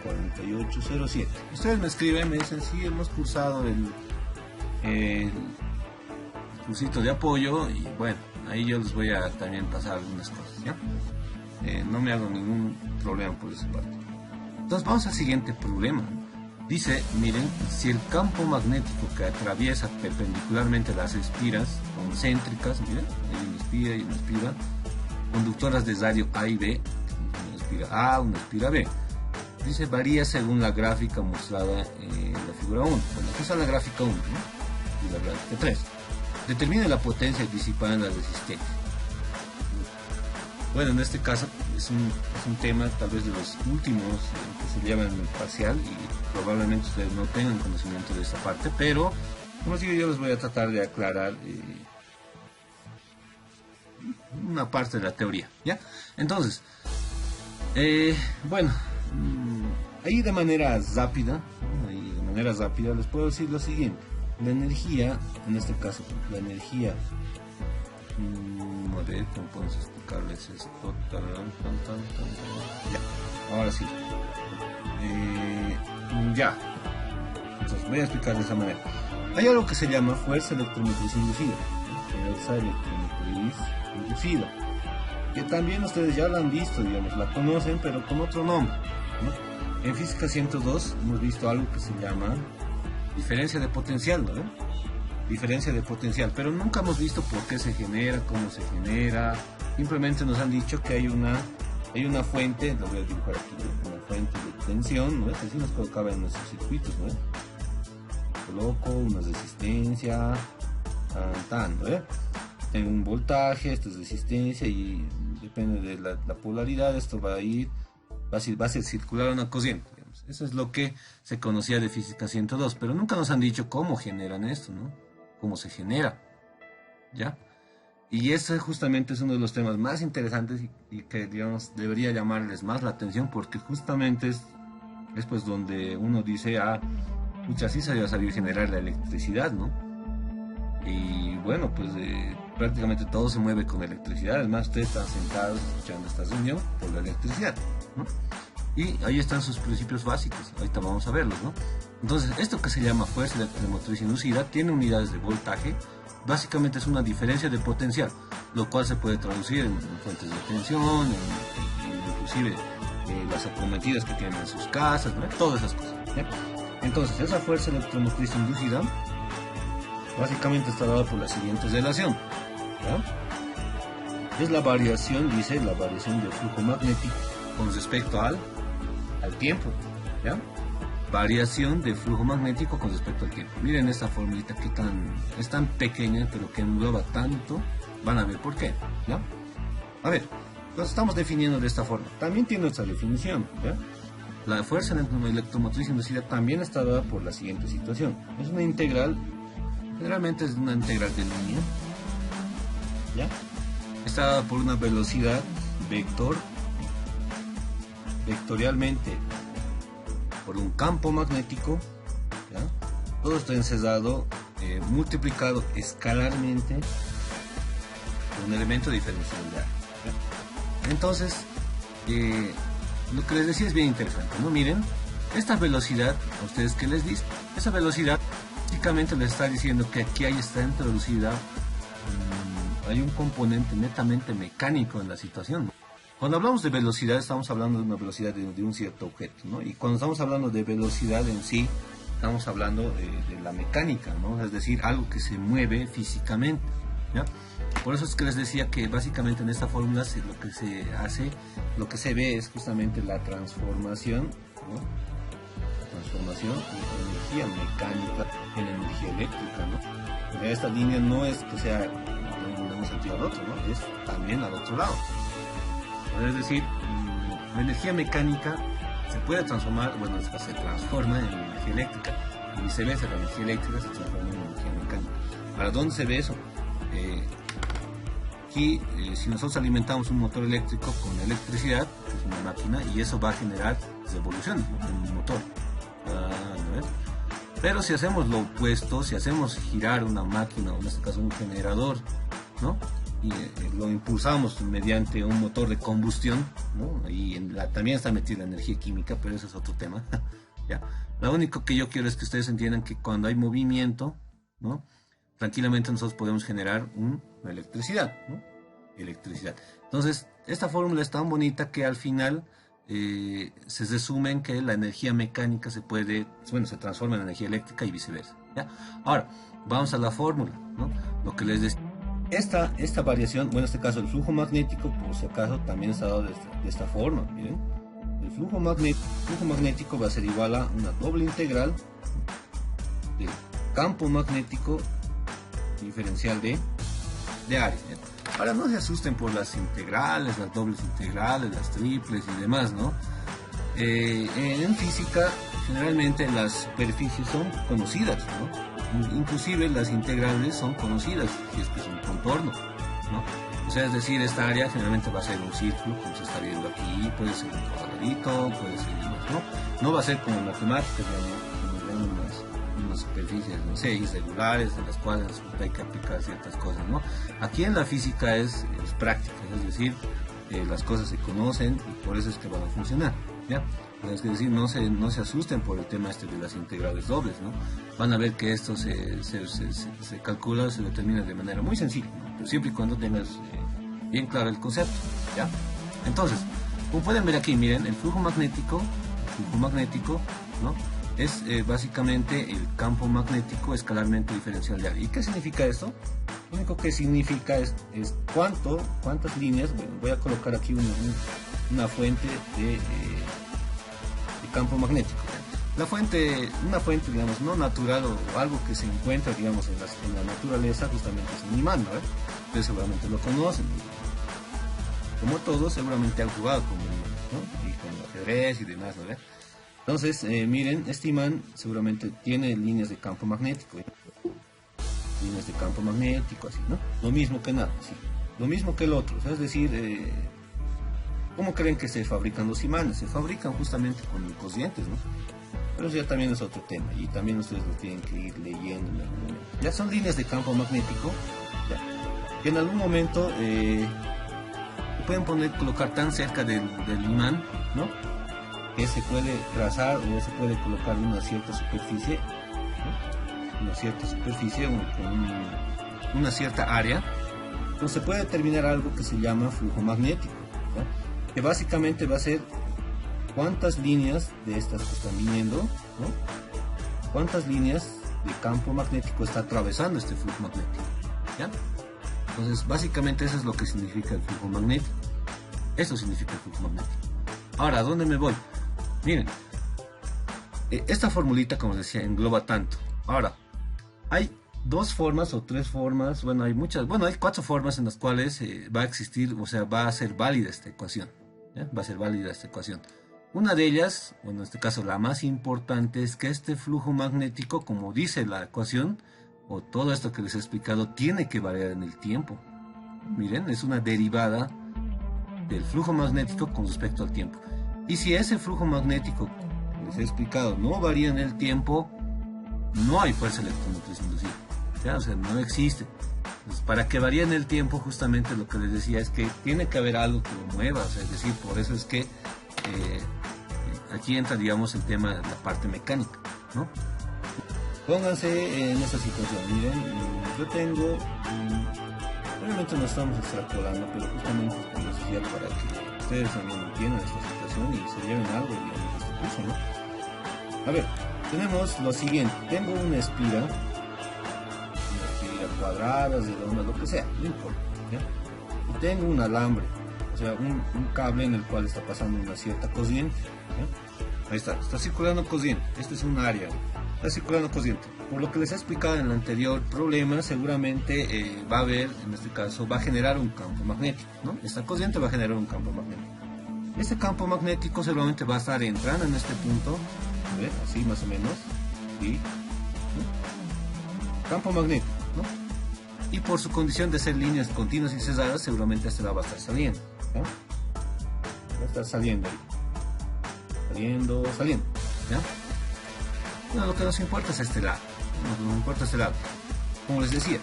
S1: 48 07. Ustedes me escriben, me dicen sí, hemos cursado el cursito de apoyo, y bueno, ahí yo les voy a también pasar algunas cosas, ¿ya? No me hago ningún problema por esa parte. Entonces vamos al siguiente problema. Dice, miren, si el campo magnético que atraviesa perpendicularmente las espiras concéntricas, miren, hay una espira y una espira, conductoras de radio A y B, una espira A, una espira B, dice, varía según la gráfica mostrada en la figura 1. Bueno, aquí está la gráfica 1, ¿no? Y la gráfica 3. Determine la potencia disipada en la resistencia. Bueno, en este caso es un tema tal vez de los últimos que se llevan en el parcial, y probablemente ustedes no tengan conocimiento de esta parte, pero como digo, yo les voy a tratar de aclarar una parte de la teoría, ¿ya? Entonces, bueno, ahí de manera rápida les puedo decir lo siguiente. La energía, en este caso, la energía, a ver, ¿cómo podemos explicarles esto? Ya, ahora sí. Ya. Entonces, voy a explicar de esa manera. Hay algo que se llama fuerza electromotriz inducida. Fuerza electromotriz inducida. Que también ustedes ya la han visto, digamos, la conocen, pero con otro nombre, ¿no? En física 102 hemos visto algo que se llama diferencia de potencial, ¿no? Diferencia de potencial, pero nunca hemos visto por qué se genera, cómo se genera. Simplemente nos han dicho que hay una fuente, lo voy a dibujar aquí, una fuente de tensión, ¿no? Que así nos colocaba en nuestros circuitos, ¿no? Coloco una resistencia, ¿no? Tengo un voltaje, esto es resistencia, y depende de la polaridad, esto va a ser circular una corriente, digamos. Eso es lo que se conocía de física 102, pero nunca nos han dicho cómo generan esto, ¿no? Cómo se genera, ¿ya? Y ese justamente es uno de los temas más interesantes y que, digamos, debería llamarles más la atención, porque justamente es pues donde uno dice, muchas sí se va a saber generar la electricidad, ¿no? Y bueno, pues prácticamente todo se mueve con electricidad. Además, ustedes están sentados escuchando esta reunión por la electricidad, ¿no? Y ahí están sus principios básicos, ahorita vamos a verlos, ¿no? Entonces, esto que se llama fuerza electromotriz inducida tiene unidades de voltaje. Básicamente es una diferencia de potencial, lo cual se puede traducir en fuentes de tensión, inclusive las acometidas que tienen en sus casas, ¿no? Todas esas cosas, ¿ya? Entonces, esa fuerza electromotriz inducida básicamente está dada por la siguiente relación, ¿ya? Es la variación, dice, la variación del flujo magnético con respecto al tiempo, ¿ya? variación de flujo magnético con respecto al tiempo. Miren esta formulita que es tan pequeña, pero que engloba tanto. Van a ver por qué, ¿ya? A ver, lo estamos definiendo de esta forma. También tiene otra definición, ¿ya? La fuerza electromotriz inducida también está dada por la siguiente situación. Es una integral, generalmente es una integral de línea, ¿ya? Está dada por una velocidad vectorialmente por un campo magnético, ¿ya? Todo esto encesado, multiplicado escalarmente por un elemento diferencial de área, ¿ya? Entonces, lo que les decía es bien interesante, ¿no? Miren, esta velocidad, a ustedes que les dice, esa velocidad básicamente les está diciendo que aquí está introducida, hay un componente netamente mecánico en la situación. Cuando hablamos de velocidad, estamos hablando de una velocidad de un cierto objeto, ¿no? Y cuando estamos hablando de velocidad en sí, estamos hablando de la mecánica, ¿no? Es decir, algo que se mueve físicamente, ¿ya? Por eso es que les decía que básicamente en esta fórmula lo que se hace, lo que se ve es justamente la transformación, ¿no? La transformación de energía mecánica en energía eléctrica, ¿no? Esta línea no es que sea de un sentido al otro, ¿no? Es también al otro lado. Es decir, la energía mecánica se puede transformar, bueno, se transforma en energía eléctrica, y viceversa, la energía eléctrica se transforma en energía mecánica. ¿Para dónde se ve eso? Aquí, si nosotros alimentamos un motor eléctrico con electricidad, que es una máquina, y eso va a generar revoluciones, ¿no? En un motor. ¿No? Pero si hacemos lo opuesto, si hacemos girar una máquina, o en este caso un generador, ¿no? Y lo impulsamos mediante un motor de combustión, ¿no? Y también está metida la energía química, pero ese es otro tema. ¿Ya? Lo único que yo quiero es que ustedes entiendan que cuando hay movimiento, ¿no? Tranquilamente nosotros podemos generar una electricidad, ¿no? Electricidad. Entonces, esta fórmula es tan bonita que al final se resume en que la energía mecánica se transforma en energía eléctrica y viceversa, ¿ya? Ahora, vamos a la fórmula, ¿no? Lo que les decía. Esta variación, bueno, en este caso el flujo magnético, por si acaso, también está dado de esta forma, miren. El flujo magnético va a ser igual a una doble integral del campo magnético diferencial de área, ¿ya? Ahora no se asusten por las integrales, las dobles integrales, las triples y demás, ¿no? En física, generalmente las superficies son conocidas, ¿no? Inclusive las integrales son conocidas, si es que es un contorno, ¿no? O sea, es decir, esta área generalmente va a ser un círculo, como se está viendo aquí, puede ser un cuadradito, puede ser más, ¿no? No va a ser como en matemáticas, unas superficies, no sé, irregulares, de las cuales hay que aplicar ciertas cosas, ¿no? Aquí en la física es práctica, es decir, las cosas se conocen y por eso es que van a funcionar, ¿ya? Es decir, no se asusten por el tema de las integrales dobles, ¿no? Van a ver que esto se calcula, se determina de manera muy sencilla, ¿no? Pero siempre y cuando tengas bien claro el concepto, ¿ya? Entonces, como pueden ver aquí, miren, el flujo magnético, ¿no? Es básicamente el campo magnético escalarmente diferencial de área. ¿Y qué significa esto? Lo único que significa es cuántas líneas. Bueno, voy a colocar aquí una fuente de campo magnético. Una fuente, digamos, no natural o algo que se encuentra, digamos, en la naturaleza, justamente es un imán, ¿no? Ustedes seguramente lo conocen. Como todos, seguramente han jugado con un imán, ¿no? Y con el ajedrez y demás, ¿no? Entonces, miren, este imán seguramente tiene líneas de campo magnético, ¿eh? Líneas de campo magnético, así, ¿no? Lo mismo que nada, ¿sí? Lo mismo que el otro, o sea, es decir, ¿cómo creen que se fabrican los imanes? Se fabrican justamente con corrientes, ¿no? Pero eso ya también es otro tema, y también ustedes lo tienen que ir leyendo en algún momento. Ya son líneas de campo magnético, ya, que en algún momento pueden colocar tan cerca del imán, ¿no? Que se puede trazar o se puede colocar una cierta superficie, ¿no? Una cierta superficie, una cierta área, entonces se puede determinar algo que se llama flujo magnético, ¿no? Que básicamente va a ser cuántas líneas de estas que están viniendo, ¿no? Cuántas líneas de campo magnético está atravesando este flujo magnético, ¿ya? Entonces básicamente eso es lo que significa el flujo magnético. Eso significa el flujo magnético. Ahora, ¿a dónde me voy? Miren, Esta formulita, como les decía, engloba tanto. Ahora, hay dos formas o tres formas, bueno, hay muchas, bueno, hay cuatro formas en las cuales va a existir, o sea, va a ser válida esta ecuación. ¿Ya? Va a ser válida esta ecuación. Una de ellas, bueno, en este caso la más importante, es que este flujo magnético, como dice la ecuación, o todo esto que les he explicado, tiene que variar en el tiempo. Miren, es una derivada del flujo magnético con respecto al tiempo. Y si ese flujo magnético, como les he explicado, no varía en el tiempo, no hay fuerza electromotriz inducida. ¿Ya? O sea, no existe. Entonces, para que varíe en el tiempo, justamente lo que les decía es que tiene que haber algo que lo mueva. O sea, es decir, por eso es que aquí entra, digamos, el tema de la parte mecánica, ¿no? Pónganse en esta situación. Miren, yo tengo, obviamente no estamos extrapolando, pero justamente es como decía, para que ustedes también entiendan esta situación y se lleven algo, digamos, de este curso, ¿no? A ver, tenemos lo siguiente. Tengo una espira cuadrada, redonda, lo que sea, no importa, ¿ya? Y tengo un alambre, o sea, un cable en el cual está pasando una cierta corriente, ¿ya? Ahí está circulando corriente. Este es un área, está circulando corriente. Por lo que les he explicado en el anterior problema, seguramente va a haber, en este caso, va a generar un campo magnético, ¿no? Esta corriente va a generar un campo magnético. Este campo magnético seguramente va a estar entrando en este punto, a ver, así más o menos, y ¿no? Campo magnético, ¿no? Y por su condición de ser líneas continuas y cerradas, seguramente este lado va a estar saliendo, ¿ya? Va a estar saliendo ahí. Saliendo, ¿ya? Bueno, lo que nos importa es este lado, nos importa este lado. Como les decía,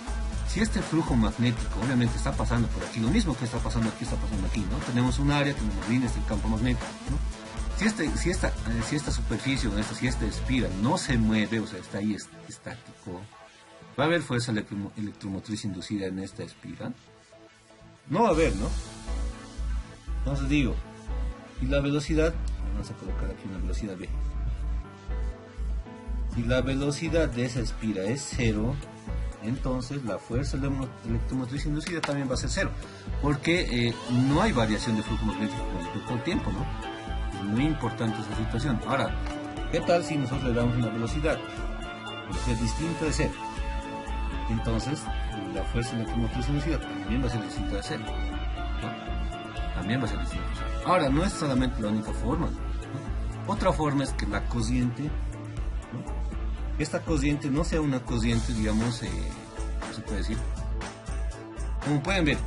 S1: si este flujo magnético obviamente está pasando por aquí, lo mismo que está pasando aquí, ¿no? Tenemos un área, tenemos líneas del campo magnético, ¿no? Si esta superficie, si esta espira no se mueve, o sea, está ahí estático, ¿va a haber fuerza electromotriz inducida en esta espira? No va a haber, ¿no? Entonces digo, y la velocidad, vamos a colocar aquí una velocidad B. Si la velocidad de esa espira es cero, entonces la fuerza electromotriz inducida también va a ser cero, porque no hay variación de flujo magnético con respecto al tiempo, ¿no? Es muy importante esa situación. Ahora, ¿qué tal si nosotros le damos una velocidad distinta de cero? Entonces, la fuerza electromotriz inducida también va a ser distinta de cero, ¿no? También va a ser distinta de cero. Ahora, no es solamente la única forma, ¿no? Otra forma es que la corriente, ¿no? Esta corriente no sea una corriente, digamos, ¿cómo se puede decir? Como pueden ver,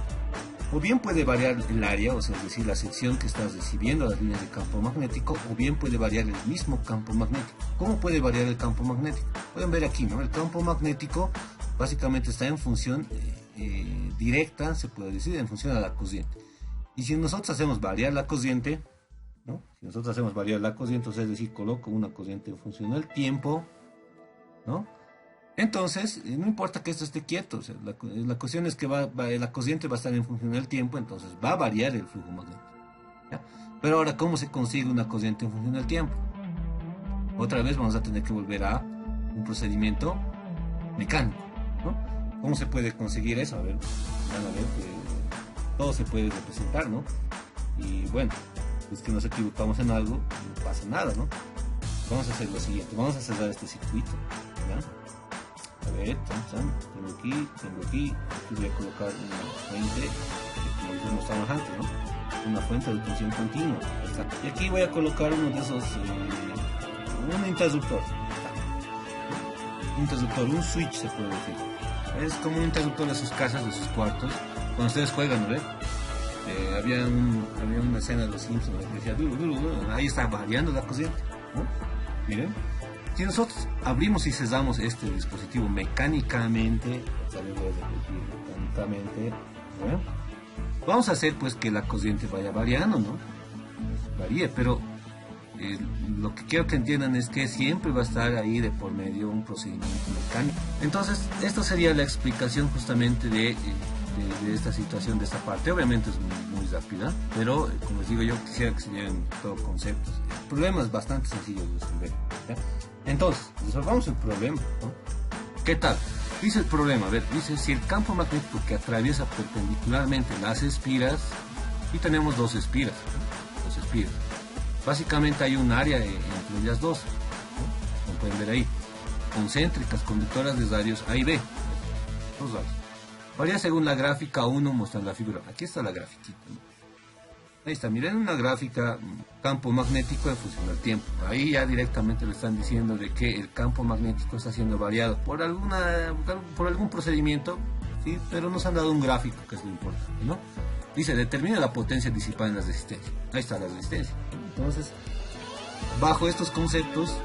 S1: o bien puede variar el área, o sea, es decir, la sección que estás recibiendo las líneas de campo magnético, o bien puede variar el mismo campo magnético. ¿Cómo puede variar el campo magnético? Pueden ver aquí, ¿no? El campo magnético básicamente está en función directa, se puede decir, en función a la corriente. Y si nosotros hacemos variar la corriente, ¿no? Si nosotros hacemos variar la corriente, o sea, es decir, coloco una corriente en función al tiempo, ¿no? Entonces, no importa que esto esté quieto, o sea, la cuestión es que la corriente va a estar en función del tiempo, entonces va a variar el flujo magnético, ¿ya? Pero ahora, ¿cómo se consigue una corriente en función del tiempo? Otra vez vamos a tener que volver a un procedimiento mecánico, ¿no? ¿Cómo se puede conseguir eso? A ver, van a ver que todo se puede representar, ¿no? Y bueno, es que nos equivocamos en algo, no pasa nada, ¿no? Vamos a hacer lo siguiente, vamos a cerrar este circuito, ¿ya? A ver, tengo aquí voy a colocar una fuente, como dijimos antes, ¿no? Una fuente de tensión continua, y aquí voy a colocar uno de esos, un interruptor, un switch se puede decir. Es como un interruptor de sus casas, de sus cuartos, cuando ustedes juegan, ¿no ven? Había una escena de los Simpsons que decía, ahí está variando la corriente, ¿no? Miren, si nosotros abrimos y cerramos este dispositivo mecánicamente, ¿no? Vamos a hacer pues que la corriente vaya variando, ¿no? Varíe, pero lo que quiero que entiendan es que siempre va a estar ahí de por medio un procedimiento mecánico. Entonces, esta sería la explicación justamente de esta situación, de esta parte. Obviamente es muy rápida, pero como les digo, yo quisiera que se lleven todos conceptos. El problema es bastante sencillo de resolver, ¿ya? Entonces, resolvamos el problema, ¿no? ¿Qué tal? Dice el problema, a ver, dice si el campo magnético que atraviesa perpendicularmente las espiras, y tenemos dos espiras. Básicamente hay un área entre ellas dos, ¿no? pueden ver ahí, concéntricas, conductoras de radios A y B, dos radios. Varía según la gráfica 1 mostrando la figura. Aquí está la grafiquita, ¿no? Ahí está, miren una gráfica, campo magnético en función del tiempo. Ahí ya directamente le están diciendo de que el campo magnético está siendo variado por algún procedimiento, ¿sí? Pero nos han dado un gráfico, que es lo importante, ¿no? Dice, determina la potencia disipada en la resistencia. Ahí está la resistencia. Entonces, bajo estos conceptos,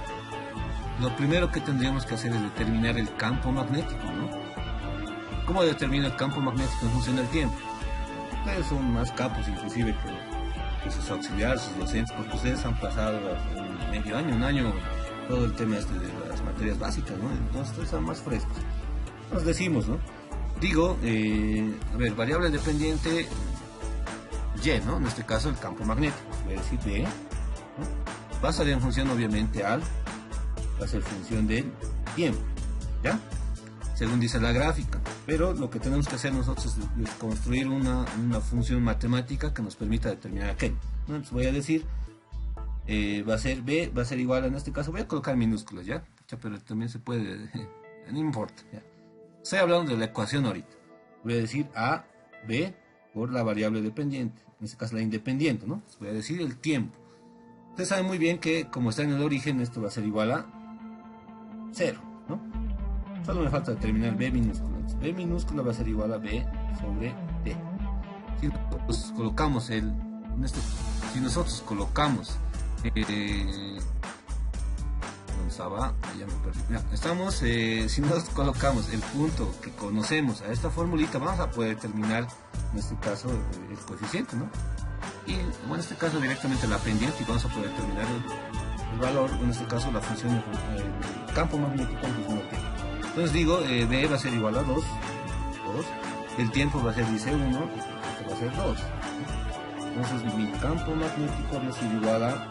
S1: lo primero que tendríamos que hacer es determinar el campo magnético, ¿no? ¿Cómo determina el campo magnético en función del tiempo? Ustedes son más capos inclusive que sus auxiliares, sus docentes, porque ustedes han pasado medio año, un año, todo el tema este de las materias básicas, ¿no? Entonces ustedes están más frescos. Nos decimos, ¿no? Digo, a ver, variable dependiente Y, ¿no? En este caso el campo magnético, voy a decir B, ¿no? Va a salir en función obviamente va a ser función del tiempo, ¿ya? Según dice la gráfica, pero lo que tenemos que hacer nosotros es construir una función matemática que nos permita determinar aquello, ¿no? Entonces voy a decir, va a ser B, va a ser igual, en este caso voy a colocar minúsculas, ¿ya? Pero también se puede, no importa, ¿ya? Estoy hablando de la ecuación ahorita. Voy a decir A, B por la variable dependiente, en este caso la independiente, ¿no? Entonces voy a decir el tiempo. Ustedes saben muy bien que como está en el origen, esto va a ser igual a 0, ¿no? Solo me falta determinar B minúscula. B minúscula va a ser igual a B sobre D. Si nosotros colocamos si nosotros colocamos ya me perdí. Si nosotros colocamos el punto que conocemos a esta formulita, vamos a poder determinar en este caso el coeficiente, ¿no? Y en este caso directamente la pendiente, y vamos a poder determinar el valor, en este caso la función del campo magnético en función del tiempo. Entonces digo, B va a ser igual a 2, el tiempo va a ser, dice 1, esto va a ser 2. Entonces mi campo magnético va a ser igual a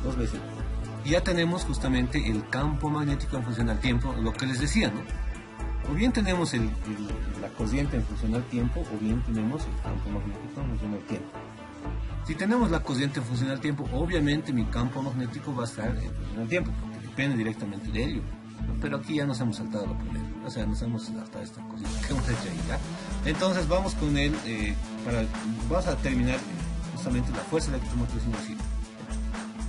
S1: 2 veces. Y ya tenemos justamente el campo magnético en función del tiempo, lo que les decía, ¿no? O bien tenemos la corriente en función del tiempo, o bien tenemos el campo magnético en función del tiempo. Si tenemos la corriente en función del tiempo, obviamente mi campo magnético va a estar en función del tiempo, porque depende directamente de ello. Pero aquí ya nos hemos saltado lo primero, o sea, nos hemos saltado esta cosita que hemos hecho ahí, ¿ya? Entonces vamos con vamos a terminar justamente la fuerza electromotriz inducida.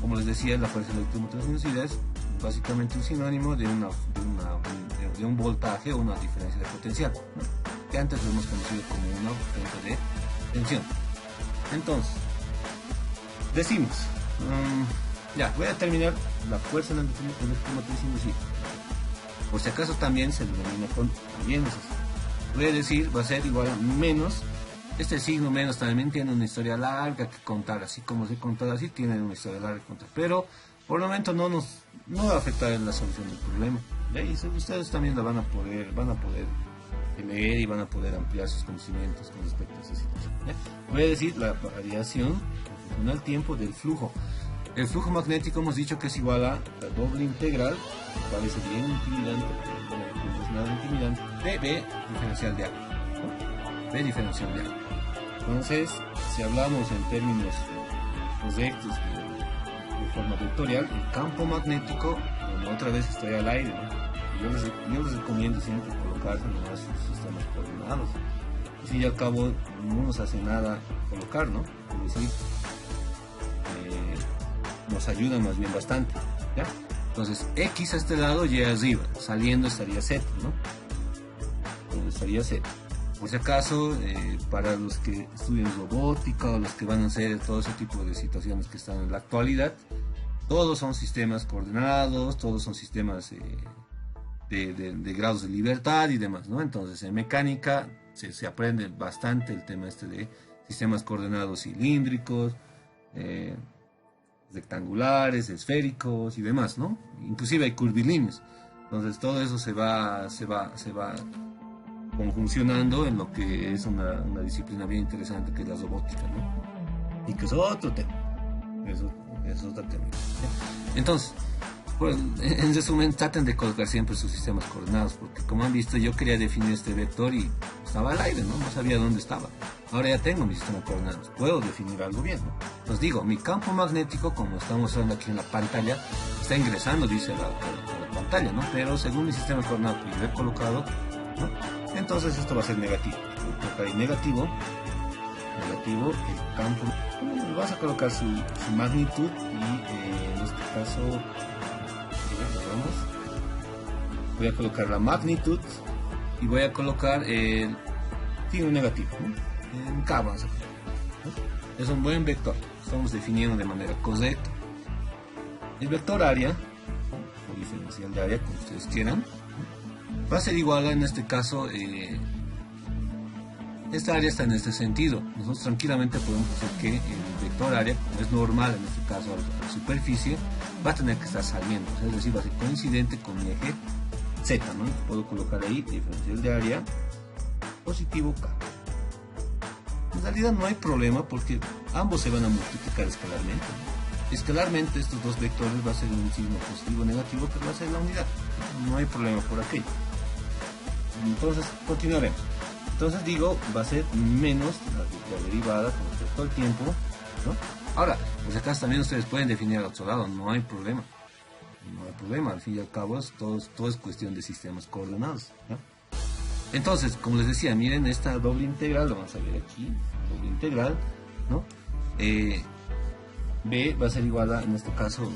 S1: Como les decía, la fuerza electromotriz inducida es básicamente un sinónimo de un voltaje o una diferencia de potencial, ¿no? Que antes lo hemos conocido como una fuente de tensión. Entonces, decimos, ya, voy a terminar la fuerza electromotriz inducida. Por si acaso también se denomina con también. Voy a decir, va a ser igual a menos. Este signo menos también tiene una historia larga que contar, así como se contado así, tiene una historia larga que contar. Pero por el momento no va a afectar en la solución del problema. Y ustedes también van a poder leer y van a poder ampliar sus conocimientos con respecto a esa situación. Voy a decir la variación al tiempo del flujo. El flujo magnético hemos dicho que es igual a la doble integral, parece bien intimidante, de B diferencial de A, ¿no? B diferencial de A. Entonces, si hablamos en términos correctos de forma vectorial, el campo magnético, bueno, otra vez estoy al aire, ¿no? Yo les recomiendo siempre colocarse en los sistemas coordenados. Al fin y al cabo, no nos hace nada colocar, ¿no? Es decir, nos ayuda más bien bastante, ¿ya? Entonces, X a este lado y arriba, saliendo estaría Z, ¿no? Entonces, estaría Z. Por si acaso, para los que estudian robótica o los que van a hacer todo ese tipo de situaciones que están en la actualidad, todos son sistemas coordenados, todos son sistemas de grados de libertad y demás, ¿no? Entonces, en mecánica se aprende bastante el tema este de sistemas coordenados cilíndricos, rectangulares, esféricos y demás, ¿no? Inclusive hay curvilíneos. Entonces todo eso se va conjuncionando en lo que es una disciplina bien interesante que es la robótica, ¿no? Y que es otro tema. Eso es otro tema. Entonces, pues, en resumen, traten de colocar siempre sus sistemas coordenados, porque como han visto, yo quería definir este vector y estaba al aire, ¿no? No sabía dónde estaba. Ahora ya tengo mi sistema coordenados, puedo definir algo bien, ¿no? Entonces digo, mi campo magnético, como estamos mostrando aquí en la pantalla, está ingresando, dice a la pantalla, ¿no? Pero según mi sistema de coordenadas que yo he colocado, ¿no? Entonces esto va a ser negativo. Voy a colocar ahí negativo, el campo, vas a colocar su magnitud y en este caso, voy a colocar la magnitud y voy a colocar el signo negativo, ¿no? En K vamos a poner, ¿no? Es un buen vector, estamos definiendo de manera correcta. El vector área, o diferencial de área, como ustedes quieran, va a ser igual a, en este caso, esta área está en este sentido. Nosotros tranquilamente podemos hacer que el vector área, como es normal en este caso a la superficie, va a tener que estar saliendo, o sea, es decir, va a ser coincidente con mi eje Z, ¿no? Puedo colocar ahí diferencial de área positivo K. En realidad no hay problema porque ambos se van a multiplicar escalarmente, ¿no? Escalarmente estos dos vectores va a ser un signo positivo o negativo, pero va a ser la unidad. No hay problema por aquello. Entonces continuaremos. Entonces digo, va a ser menos la derivada con respecto al tiempo, ¿no? Ahora, pues acá también ustedes pueden definir al otro lado, no hay problema. No hay problema, al fin y al cabo todo es cuestión de sistemas coordenados, ¿no? Entonces, como les decía, miren esta doble integral, lo vamos a ver aquí, doble integral, ¿no? B va a ser igual a, en este caso,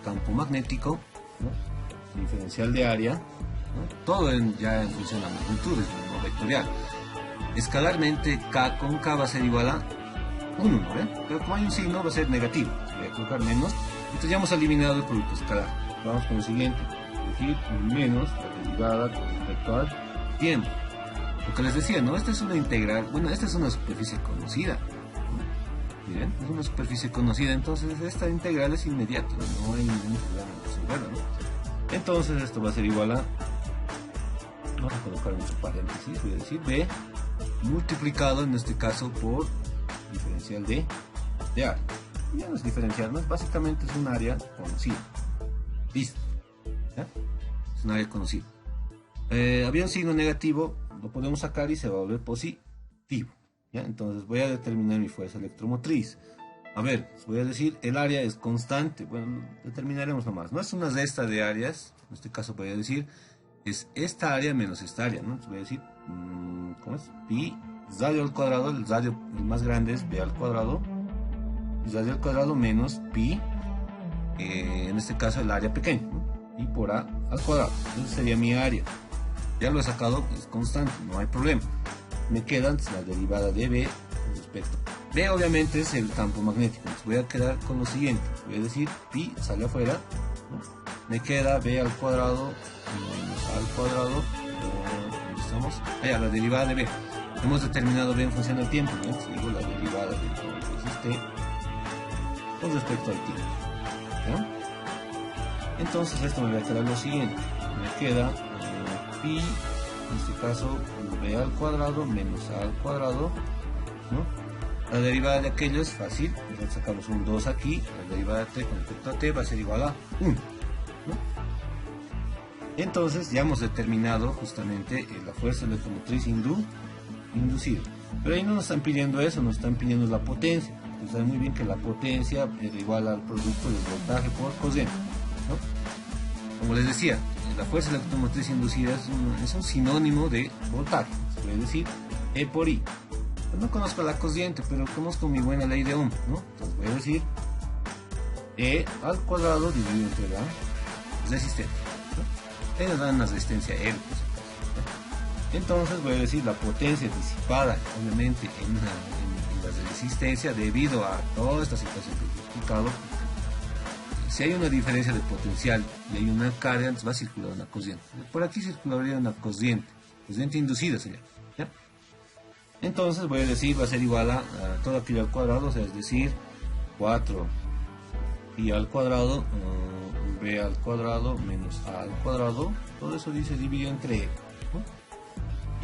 S1: campo magnético, ¿no? Diferencial de área, ¿no? Todo ya en función de magnitudes, no vectorial. Escalarmente K con K va a ser igual a 1, ¿no ven? Pero como hay un signo va a ser negativo, voy a colocar menos, entonces ya hemos eliminado el producto escalar. Vamos con lo siguiente, es decir, menos la derivada con respecto al tiempo. Lo que les decía, ¿no? Esta es una integral, bueno, esta es una superficie conocida. Miren, es una superficie conocida, entonces esta integral es inmediata, no hay ningún problema en resolverla, ¿no? Entonces esto va a ser igual a, vamos a colocar nuestro paréntesis, voy a decir B multiplicado en este caso por diferencial de área. Ya no es diferencial, ¿no? Básicamente es un área conocida. Listo. ¿Ya? Es un área conocida. Había un signo negativo, lo podemos sacar y se va a volver positivo. ¿Ya? Entonces voy a determinar mi fuerza electromotriz. A ver, voy a decir, el área es constante. Bueno, determinaremos nomás. No es una resta de áreas. En este caso voy a decir, es esta área menos esta área, ¿no? Entonces voy a decir, ¿cómo es? Pi radio al cuadrado, el radio el más grande es B al cuadrado. Y radio al cuadrado menos pi, en este caso el área pequeña, ¿no? Y por A al cuadrado. Entonces sería mi área. Ya lo he sacado, es constante, no hay problema. Me quedan la derivada de B con respecto. B obviamente es el campo magnético. Entonces voy a quedar con lo siguiente. Voy a decir pi sale afuera, ¿no? Me queda B al cuadrado menos A al cuadrado. ¿Dónde estamos? Allá, la derivada de B. Hemos determinado B en función del tiempo, ¿no? Entonces digo la derivada de lo que existe con respecto al tiempo, ¿no? Entonces esto me va a quedar lo siguiente. Me queda pi, en este caso B al cuadrado menos A al cuadrado, ¿no? La derivada de aquello es fácil, entonces sacamos un 2 aquí, la derivada de t con respecto a t va a ser igual a 1, ¿no? Entonces ya hemos determinado justamente la fuerza electromotriz inducida. Pero ahí no nos están pidiendo eso, nos están pidiendo la potencia. Entonces saben muy bien que la potencia es igual al producto del voltaje por corriente, ¿no? Como les decía, la fuerza electromotriz inducida es un sinónimo de voltaje. Voy a decir E por I. Pues no conozco la corriente, pero conozco mi buena ley de Ohm, ¿no? Entonces voy a decir E al cuadrado dividido entre la resistencia, ¿no? Ellos dan una resistencia R, por si acaso, ¿no? Entonces voy a decir la potencia disipada, obviamente, en la resistencia debido a toda esta situación que he explicado. Si hay una diferencia de potencial y hay una carga, entonces va a circular una corriente. Por aquí circularía una corriente inducida, señor, ¿ya? Entonces voy a decir, va a ser igual a todo aquello al cuadrado, o sea, es decir, 4 pi al cuadrado, b al cuadrado menos a al cuadrado, todo eso dice dividido entre e, ¿no?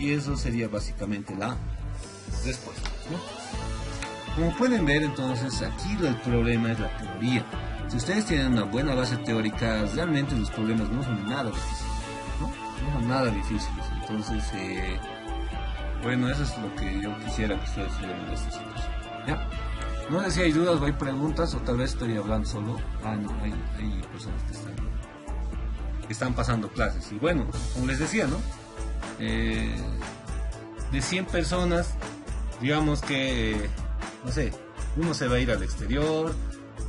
S1: Y eso sería básicamente la respuesta, ¿no? Como pueden ver, entonces aquí el problema es la teoría. Si ustedes tienen una buena base teórica, realmente los problemas no son nada difíciles, ¿no? No son nada difíciles. Entonces, bueno, eso es lo que yo quisiera que ustedes vieran en esta situación, ¿ya? No sé si hay dudas o hay preguntas o tal vez estoy hablando solo. No, hay personas que están pasando clases. Y bueno, como les decía, ¿no? De 100 personas, digamos que, no sé, uno se va a ir al exterior,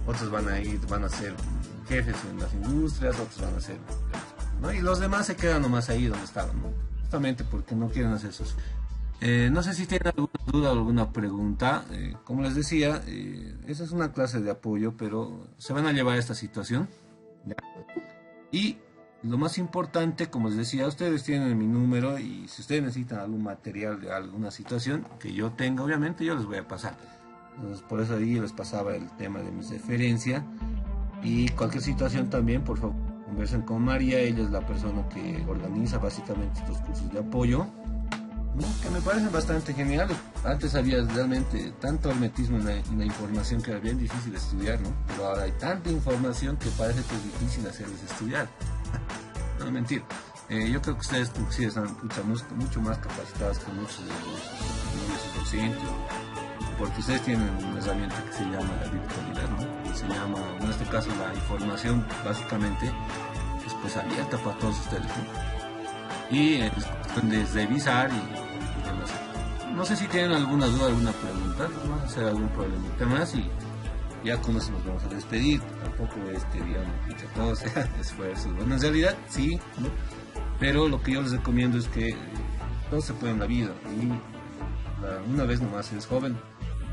S1: otros van a ser jefes en las industrias, otros van a ser, ¿no? Y los demás se quedan nomás ahí donde estaban, ¿no? Justamente porque no quieren hacer eso. No sé si tienen alguna duda o alguna pregunta. Como les decía, esa es una clase de apoyo, pero se van a llevar a esta situación, ¿ya? Y lo más importante, como les decía, ustedes tienen mi número y si ustedes necesitan algún material de alguna situación que yo tenga, obviamente yo les voy a pasar. Entonces, por eso ahí les pasaba el tema de mi referencia y cualquier situación también, por favor, conversen con María. Ella es la persona que organiza básicamente estos cursos de apoyo, ¿no? Que me parecen bastante geniales. Antes había realmente tanto hermetismo en la información que era bien difícil de estudiar, ¿no? Pero ahora hay tanta información que parece que es difícil hacerles estudiar. No, mentira. Yo creo que ustedes sí están mucho más capacitados que muchos de los docentes, porque ustedes tienen una herramienta que se llama la virtualidad, ¿no? Y se llama, en este caso, la información básicamente es pues abierta para todos ustedes, ¿no? Y es cuestión de revisar y demás. No sé si tienen alguna duda, alguna pregunta, vamos a hacer algún problemita más y ya con eso nos vamos a despedir. Tampoco es que digamos que todo sea esfuerzo. Bueno, en realidad sí, ¿no? Pero lo que yo les recomiendo es que todo se puede en la vida y una vez nomás eres joven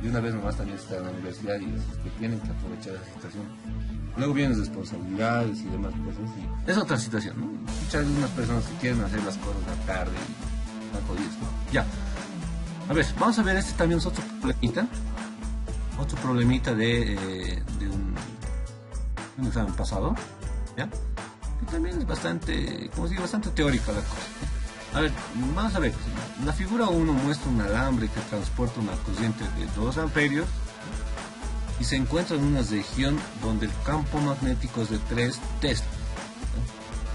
S1: y una vez nomás también está en la universidad y es que tienen que aprovechar esa situación. Luego vienen responsabilidades y demás cosas y es otra situación, ¿no? Muchas algunas personas que quieren hacer las cosas a la tarde y están jodidos, ¿no? Ya. A ver, vamos a ver, este también es otro problemita de un examen pasado, ¿ya? Que también es bastante, como digo, bastante teórica la cosa. A ver, vamos a ver, la figura 1 muestra un alambre que transporta una corriente de 2 amperios y se encuentra en una región donde el campo magnético es de 3 Tesla,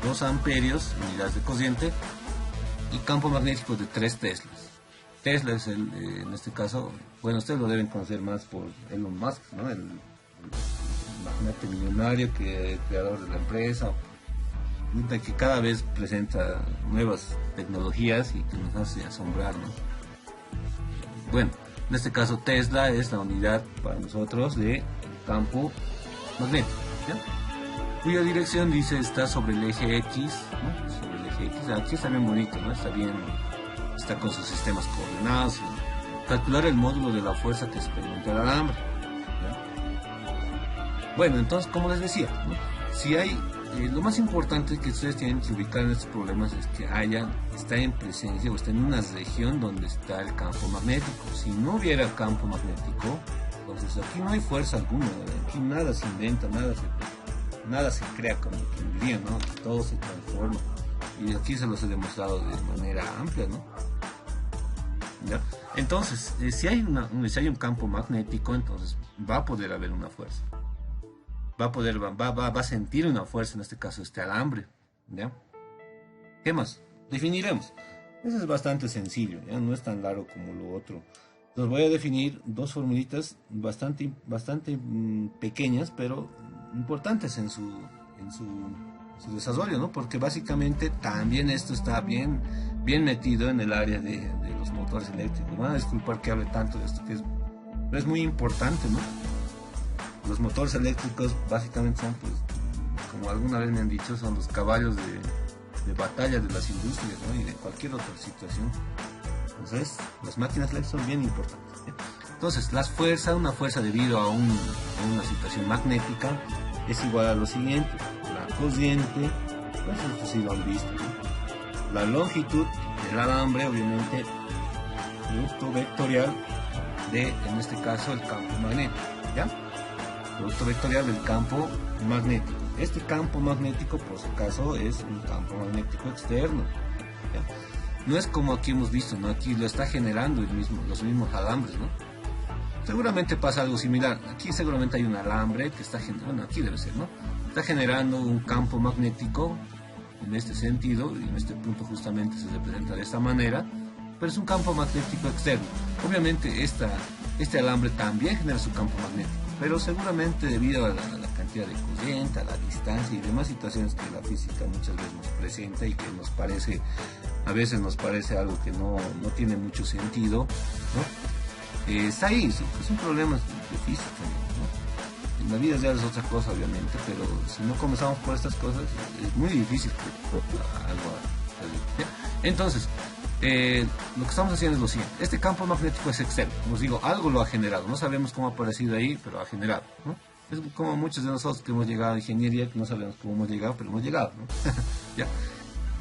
S1: ¿no? 2 amperios, unidades de corriente, y campo magnético de 3 Teslas. Tesla es en este caso, bueno, ustedes lo deben conocer más por Elon Musk, ¿no? El magnate millonario, creador de la empresa, que cada vez presenta nuevas tecnologías y que nos hace asombrar, ¿no? Bueno, en este caso Tesla es la unidad para nosotros de campo magnético, ¿ya? Cuya dirección dice está sobre el eje X, ¿no? Sobre el eje X, aquí está bien bonito, ¿no? Está con sus sistemas coordenados. Calcular el módulo de la fuerza que experimenta el alambre, ¿ya? Bueno, entonces, como les decía, ¿no? Si hay, lo más importante que ustedes tienen que ubicar en estos problemas es que está en presencia o está en una región donde está el campo magnético. Si no hubiera campo magnético, entonces aquí no hay fuerza alguna, ¿verdad? Aquí nada se inventa, nada se crea, como quien diría, ¿no? Todo se transforma. Y aquí se los he demostrado de manera amplia, ¿no? ¿Ya? Entonces, si hay un campo magnético, entonces va a poder haber una fuerza. Va a sentir una fuerza, en este caso este alambre, ¿ya? ¿Qué más? Definiremos. Eso es bastante sencillo, ¿ya? No es tan largo como lo otro. Entonces voy a definir dos formulitas bastante pequeñas, pero importantes en su desarrollo, ¿no? Porque básicamente también esto está bien metido en el área de los motores eléctricos. Van a disculpar que hable tanto de esto, pero es muy importante, ¿no? Los motores eléctricos básicamente son, pues, como alguna vez me han dicho, son los caballos de batalla de las industrias, ¿no? Y de cualquier otra situación. Entonces, las máquinas eléctricas son bien importantes, ¿eh? Entonces, una fuerza debido a una situación magnética es igual a lo siguiente. La corriente, pues esto sí lo han visto, ¿no? La longitud del alambre, obviamente, producto vectorial en este caso, el campo magnético, ¿ya? Producto vectorial del campo magnético. Este campo magnético, por si acaso, es un campo magnético externo, ¿ya? No es como aquí hemos visto, ¿no? Aquí lo está generando los mismos alambres, ¿no? Seguramente pasa algo similar. Aquí seguramente hay un alambre que está generando, bueno, aquí debe ser, ¿no? Está generando un campo magnético en este sentido, y en este punto justamente se representa de esta manera, pero es un campo magnético externo. Obviamente este alambre también genera su campo magnético, pero seguramente debido a la cantidad de corriente, a la distancia y demás situaciones que la física muchas veces nos presenta y que nos parece, a veces nos parece algo que no tiene mucho sentido, ¿no? Está ahí, son problemas de física, ¿no? En la vida real es otra cosa, obviamente, pero si no comenzamos por estas cosas, es muy difícil que algo. Entonces, lo que estamos haciendo es lo siguiente. Este campo magnético es externo, como os digo, algo lo ha generado. No sabemos cómo ha aparecido ahí, pero ha generado, ¿no? Es como muchos de nosotros que hemos llegado a ingeniería, que no sabemos cómo hemos llegado, pero hemos llegado, ¿no? ¿Ya?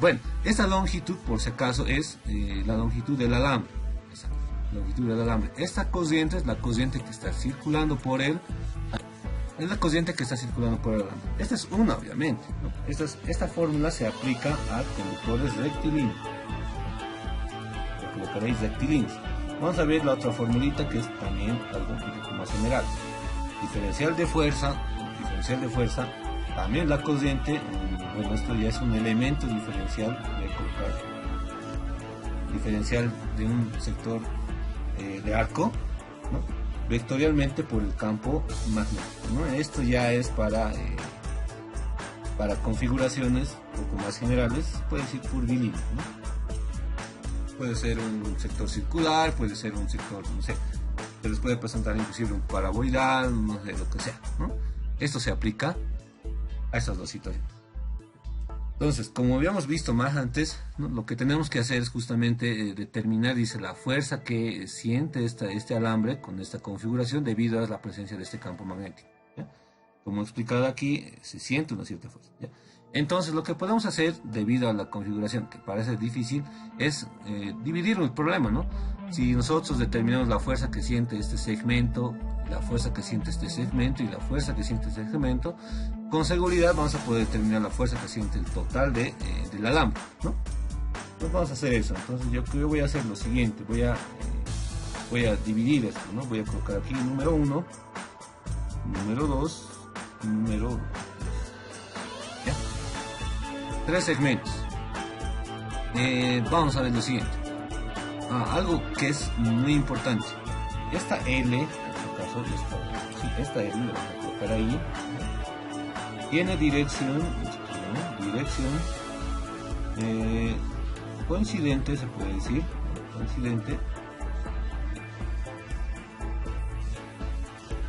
S1: Bueno, esta longitud, por si acaso, es la longitud del alambre. Esa longitud del alambre. Esta corriente es la corriente que está circulando por él. Es la corriente que está circulando por el alambre. Esta es una, obviamente, ¿no? Esta fórmula se aplica a conductores rectilíneos. Colocaréis rectilíneos. Vamos a ver la otra formulita que es también algo un poco más general. Diferencial de fuerza, también la corriente, bueno, esto ya es un elemento diferencial, voy a colocar diferencial de un sector de arco, ¿no? Vectorialmente por el campo magnético, ¿no? Esto ya es para configuraciones un poco más generales, puede ser curvilíneo, ¿no? Puede ser un sector circular, puede ser un sector, no sé, se les puede presentar inclusive un paraboloidal, no sé, lo que sea, ¿no? Esto se aplica a estas dos situaciones. Entonces, como habíamos visto más antes, ¿no? Lo que tenemos que hacer es justamente determinar, dice, la fuerza que siente este alambre con esta configuración debido a la presencia de este campo magnético, ¿ya? Como he explicado aquí, se siente una cierta fuerza, ¿ya? Entonces, lo que podemos hacer debido a la configuración, que parece difícil, es dividir el problema, ¿no? Si nosotros determinamos la fuerza que siente este segmento, la fuerza que siente este segmento y la fuerza que siente este segmento, con seguridad vamos a poder determinar la fuerza que siente el total del alambre, ¿no? Pues vamos a hacer eso. Entonces yo voy a hacer lo siguiente, voy a dividir esto, ¿no? Voy a colocar aquí número 1, número 2, número... ¿ya? 3 segmentos. Vamos a ver lo siguiente. Algo que es muy importante. Esta L, en este caso, esta L la voy a colocar ahí, ¿no? Tiene dirección, coincidente, se puede decir, coincidente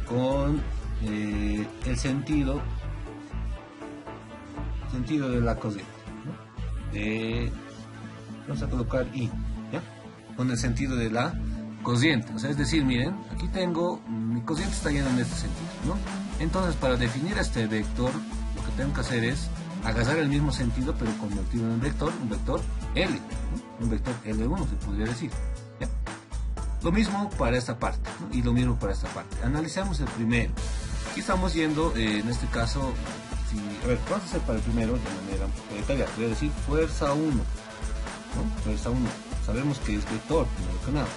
S1: con el sentido de la corriente, ¿no? Vamos a colocar I, ¿ya? Con el sentido de la corriente, o sea, es decir, miren, aquí tengo, mi corriente está yendo en este sentido, ¿no? Entonces, para definir este vector, lo que tengo que hacer es agarrar el mismo sentido, pero convertirlo en un vector L, ¿no? Un vector L1, se podría decir, ¿ya? Lo mismo para esta parte, ¿no? Y lo mismo para esta parte. Analicemos el primero. Aquí estamos yendo, en este caso, a ver, vamos a hacer para el primero de manera un poco detallada. Voy a decir fuerza 1, ¿no? Fuerza 1. Sabemos que es vector, primero que nada.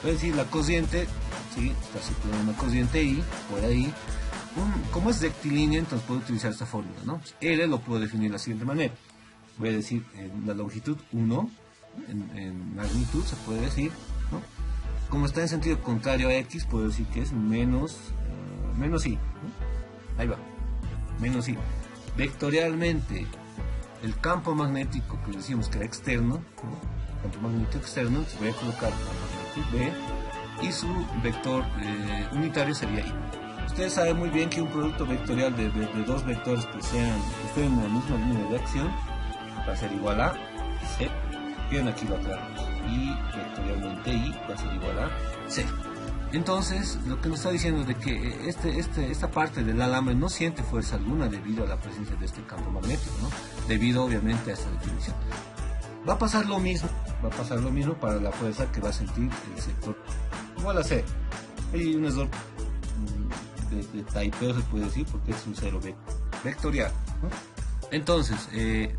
S1: Voy a decir la corriente, ¿sí? Está circulando una corriente I, por ahí. Como es rectilínea, entonces puedo utilizar esta fórmula, ¿no? L lo puedo definir de la siguiente manera. Voy a decir la longitud 1, en magnitud se puede decir, ¿no? Como está en sentido contrario a X, puedo decir que es menos I, ¿no? Ahí va, menos I. Vectorialmente, el campo magnético que decimos que era externo, ¿no? Campo magnético externo, entonces voy a colocar la magnitud B y su vector unitario sería I. Ustedes saben muy bien que un producto vectorial de dos vectores que estén en la misma línea de acción va a ser igual a C. Bien, aquí lo aclaramos. Y vectorialmente I va a ser igual a C. Entonces, lo que nos está diciendo es de que esta parte del alambre no siente fuerza alguna debido a la presencia de este campo magnético, ¿no? Debido, obviamente, a esta definición. Va a pasar lo mismo para la fuerza que va a sentir el sector igual a C. Hay un error de typeo, se puede decir, porque es un cero vectorial, ¿no? Entonces,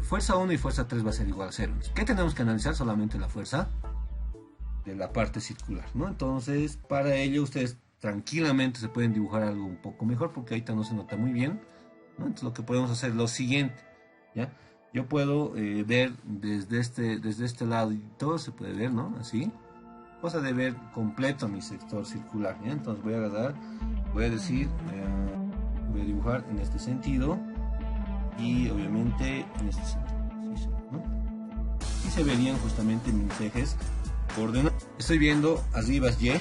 S1: fuerza 1 y fuerza 3 va a ser igual a 0. ¿Qué tenemos que analizar? Solamente la fuerza de la parte circular, ¿no? Entonces, para ello ustedes tranquilamente se pueden dibujar algo un poco mejor, porque ahorita no se nota muy bien, ¿no? Entonces lo que podemos hacer es lo siguiente, ¿ya? Yo puedo ver desde este lado y todo se puede ver, ¿no? Así. cosa de ver completo mi sector circular, ¿ya? Entonces voy a agarrar, voy a decir, voy a dibujar en este sentido y obviamente en este sentido, ¿sí, ¿no? Y se verían justamente mis ejes ordenados. Estoy viendo arriba es Y,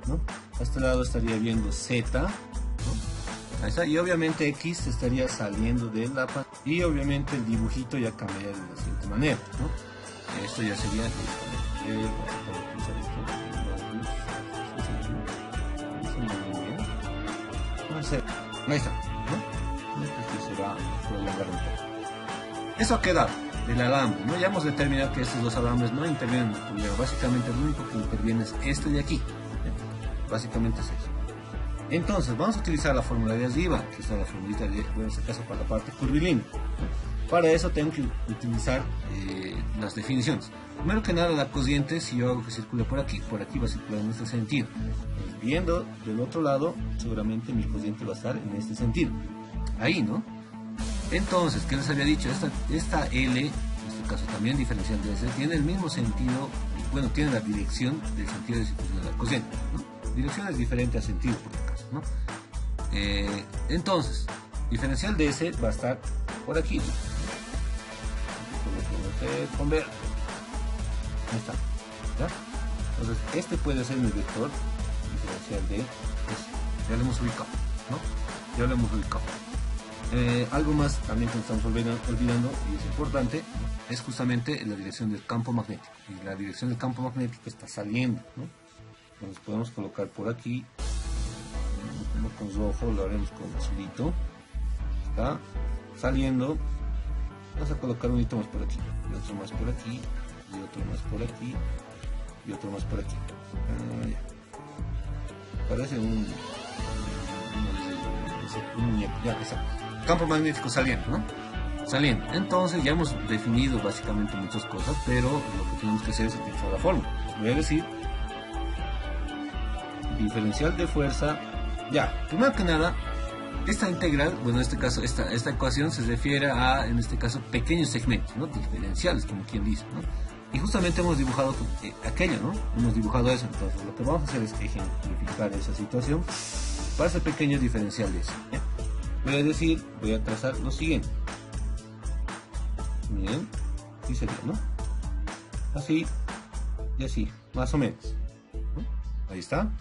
S1: ¿no? A este lado estaría viendo Z, ¿no? Ahí está. Y obviamente X estaría saliendo de la pantalla. Y obviamente el dibujito ya cambiaría de la siguiente manera, ¿no? Esto ya sería... Ahí está, ¿no? Esto se va a prolongar un poco. Eso ha quedado del alambre, ¿no? Ya hemos determinado que estos dos alambres no intervienen en el problema. Básicamente lo único que interviene es este de aquí, ¿eh? Básicamente es eso. Entonces vamos a utilizar la fórmula de arriba, que es la formulita de, bueno, en este caso para la parte curvilínea. Para eso tengo que utilizar las definiciones. Primero que nada, la cociente, si yo hago que circule por aquí va a circular en este sentido. Entonces, viendo del otro lado, seguramente mi cociente va a estar en este sentido. Ahí, ¿no? Entonces, ¿qué les había dicho? Esta L, en este caso también diferencial de S, tiene el mismo sentido, bueno, tiene la dirección del sentido de circulación de la cociente, ¿no? Dirección es diferente a sentido, por el caso, ¿no? Entonces, diferencial de S va a estar por aquí, ¿no? Con verde. Ahí está, ¿ya? Entonces, este puede ser mi vector diferencial de S. Ya lo hemos ubicado, ¿no? Ya lo hemos ubicado. Algo más también que nos estamos olvidando y es importante, es justamente la dirección del campo magnético. Y la dirección del campo magnético está saliendo, ¿no? Entonces podemos colocar por aquí, ¿no? Con rojo, lo haremos con azulito. Está saliendo. Vamos a colocar un hito más por aquí, y otro más por aquí, y otro más por aquí, y otro más por aquí. Ya. Parece un muñeco, ya, exacto. Campo magnético saliendo, ¿no? Saliendo. Entonces ya hemos definido básicamente muchas cosas, pero lo que tenemos que hacer es utilizar la fórmula. Voy a decir diferencial de fuerza. Ya, primero que nada, esta integral, bueno, en este caso, esta ecuación se refiere a, en este caso, pequeños segmentos, ¿no? Diferenciales, como quien dice, ¿no? Y justamente hemos dibujado aquello, ¿no? Hemos dibujado eso. Entonces lo que vamos a hacer es ejemplificar esa situación para ese pequeño diferencial de eso, ¿ya? Voy a decir, voy a trazar lo siguiente. Miren, así sería, ¿no? Así y así, más o menos, ¿no? Ahí está.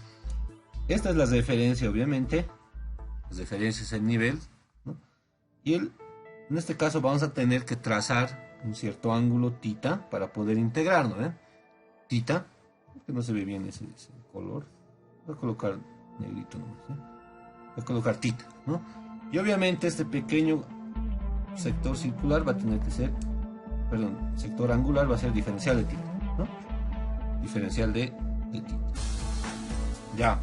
S1: Esta es la referencia, obviamente. Las referencias es el nivel, ¿no? Y en este caso vamos a tener que trazar un cierto ángulo θ para poder integrarlo, ¿eh? Θ, que no se ve bien ese color. Voy a colocar negrito nomás, ¿eh? Voy a colocar θ, ¿no? Y obviamente este pequeño sector circular va a tener que ser, perdón, sector angular va a ser diferencial de θ, ¿no? Diferencial de θ. Ya.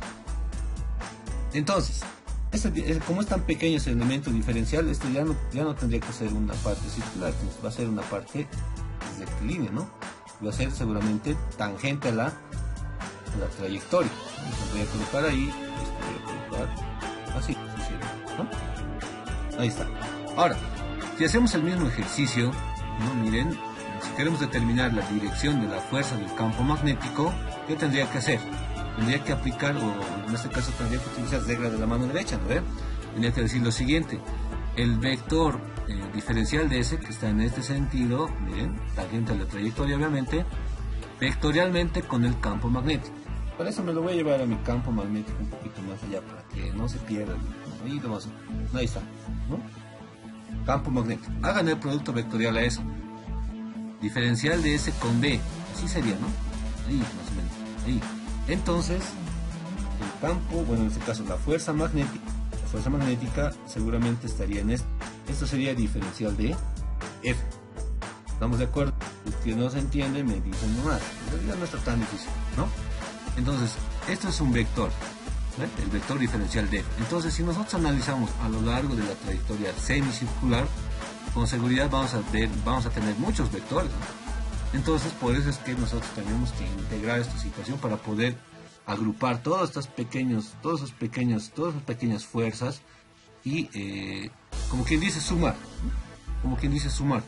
S1: Entonces, como es tan pequeño ese elemento diferencial, esto ya no tendría que ser una parte circular, va a ser una parte rectilínea, ¿no? Va a ser seguramente tangente a la trayectoria. Entonces voy a colocar ahí, esto voy a colocar así, ¿no? Ahí está. Ahora, si hacemos el mismo ejercicio, ¿no? Miren, si queremos determinar la dirección de la fuerza del campo magnético, ¿qué tendría que hacer? Tendría que aplicar, o en este caso tendría que utilizar regla de la mano derecha, ¿no? Tendría que decir lo siguiente: el vector diferencial de S, que está en este sentido, miren, tangente a la trayectoria obviamente, vectorialmente con el campo magnético. Para eso me lo voy a llevar a mi campo magnético un poquito más allá, para que no se pierda. Ahí está, ¿no? Campo magnético. Hagan el producto vectorial a eso. Diferencial de S con B. Así sería, ¿no? Ahí, más o menos. Ahí. Entonces, el campo, bueno, en este caso la fuerza magnética seguramente estaría en esto. Esto sería diferencial de F. ¿Estamos de acuerdo? Los que no se entiende me dicen nomás. En realidad no está tan difícil, ¿no? Entonces, esto es un vector, ¿ven? El vector diferencial de F. Entonces, si nosotros analizamos a lo largo de la trayectoria semicircular, con seguridad vamos a tener muchos vectores, ¿no? Entonces, por eso es que nosotros tenemos que integrar esta situación para poder agrupar todas esas pequeñas fuerzas y, como quien dice, sumar, ¿no? Como quien dice, sumar.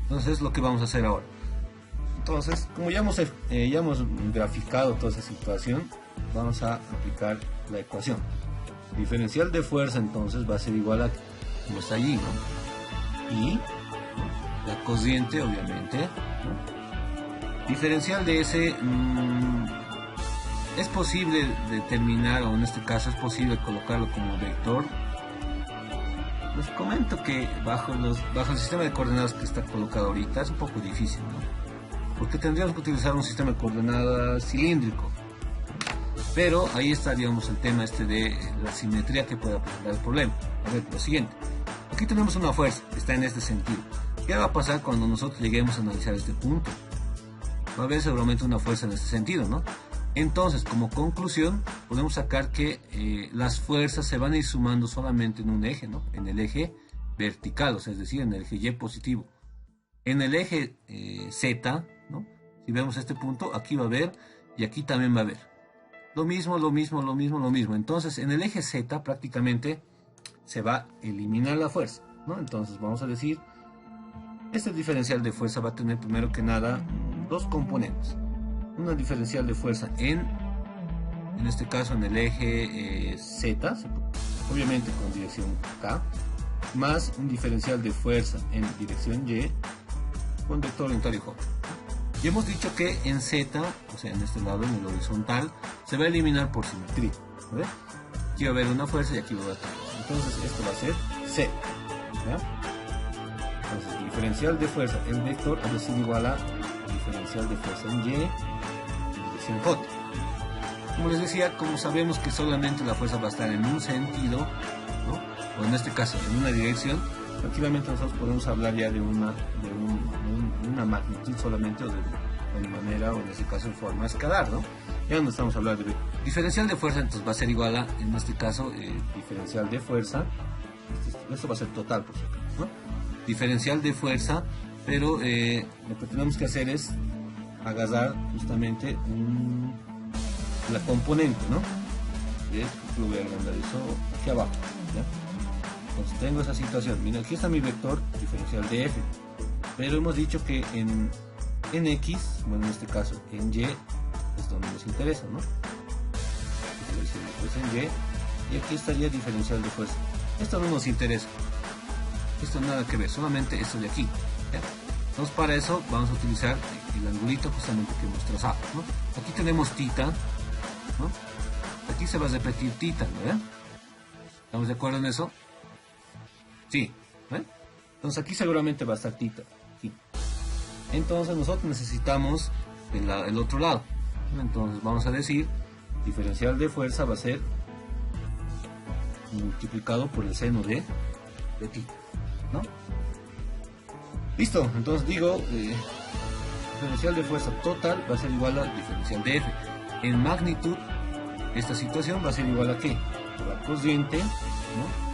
S1: Entonces, es lo que vamos a hacer ahora. Entonces, como ya hemos graficado toda esa situación, vamos a aplicar la ecuación. Diferencial de fuerza entonces va a ser igual a como está allí, ¿no? Y la cociente, obviamente, ¿no? Diferencial de ese es posible determinar, o en este caso es posible colocarlo como vector. Les comento que bajo el sistema de coordenadas que está colocado ahorita es un poco difícil, ¿no? Porque tendríamos que utilizar un sistema de coordenadas cilíndrico. Pero ahí está, digamos, el tema de la simetría que puede presentar el problema. A ver, lo siguiente. Aquí tenemos una fuerza que está en este sentido. ¿Qué va a pasar cuando nosotros lleguemos a analizar este punto? Va a haber seguramente una fuerza en este sentido, ¿no? Entonces, como conclusión, podemos sacar que las fuerzas se van a ir sumando solamente en un eje, ¿no? En el eje vertical, o sea, es decir, en el eje Y positivo. En el eje Z, ¿no? Si vemos este punto, aquí va a haber y aquí también va a haber. Lo mismo. Entonces, en el eje Z prácticamente se va a eliminar la fuerza, ¿no? Entonces, vamos a decir, este diferencial de fuerza va a tener primero que nada dos componentes. Una diferencial de fuerza en este caso en el eje Z, obviamente con dirección K, más un diferencial de fuerza en dirección Y con vector oriental y J. Y hemos dicho que en Z, o sea en este lado, en el horizontal, se va a eliminar por simetría. ¿Ve? Aquí va a haber una fuerza y aquí va a haber otra fuerza. Entonces esto va a ser C. ¿Ya? Entonces diferencial de fuerza en vector ha de ser igual a diferencial de fuerza en Y J. Como les decía, como sabemos que solamente la fuerza va a estar en un sentido, ¿no? O en este caso en una dirección, tranquilamente nosotros podemos hablar ya de una magnitud solamente, o de manera, o en este caso en forma escalar, ¿no? Ya no estamos hablando de diferencial de fuerza, entonces va a ser igual a, en este caso, diferencial de fuerza, esto va a ser total, por supuesto, ¿no? Diferencial de fuerza, pero lo que tenemos que hacer es agarrar justamente la componente, ¿no? Lo voy a agrandar eso aquí abajo, ¿ya? Entonces tengo esa situación. Mira, aquí está mi vector diferencial de f, pero hemos dicho que en x, bueno, en este caso en y es donde nos interesa, ¿no? Pues en y aquí estaría diferencial de fuerza. Esto no nos interesa, esto nada que ver, solamente esto de aquí, ¿ya? Entonces para eso vamos a utilizar el angulito justamente que hemos trazado, ¿no? Aquí tenemos tita, ¿no? Aquí se va a repetir tita, ¿no? ¿Estamos de acuerdo en eso? Sí, ¿no? Entonces aquí seguramente va a estar tita, aquí. Entonces nosotros necesitamos el otro lado, ¿no? Entonces vamos a decir, diferencial de fuerza va a ser multiplicado por el seno de tita, ¿no? Listo, entonces digo, diferencial de fuerza total va a ser igual a diferencial de F. En magnitud, esta situación va a ser igual a ¿qué? A la cociente, ¿no?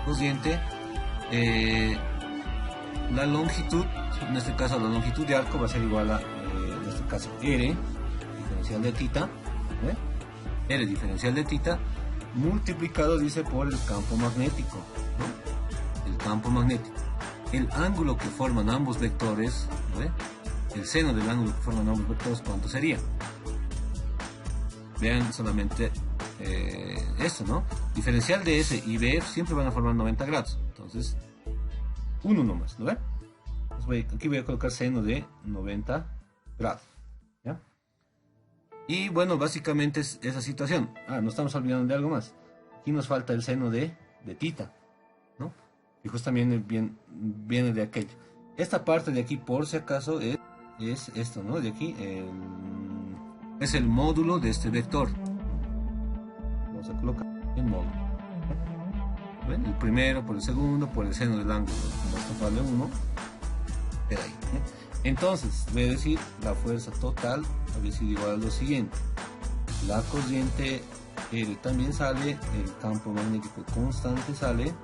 S1: Cociente, la longitud, en este caso la longitud de arco va a ser igual a, en este caso, R, diferencial de tita, R diferencial de tita, multiplicado, dice, por el campo magnético, ¿no? El campo magnético. El ángulo que forman ambos vectores, ¿no? El seno del ángulo que forman ambos vectores, ¿cuánto sería? Vean solamente esto, ¿no? Diferencial de S y B siempre van a formar 90 grados. Entonces, uno nomás, ¿no ve? Aquí voy a colocar seno de 90 grados, ¿ya? Y bueno, básicamente es esa situación. No estamos olvidando de algo más. Aquí nos falta el seno de tita, ¿no? Y justamente viene de aquello. Esta parte de aquí, por si acaso, es esto, ¿no? De aquí es el módulo de este vector. Vamos a colocar el módulo. ¿Ven? El primero por el segundo por el seno del ángulo. Como esto vale 1, queda ahí, ¿no? Entonces, voy a decir, la fuerza total habría sido igual a lo siguiente. La corriente R también sale, el campo magnético constante sale,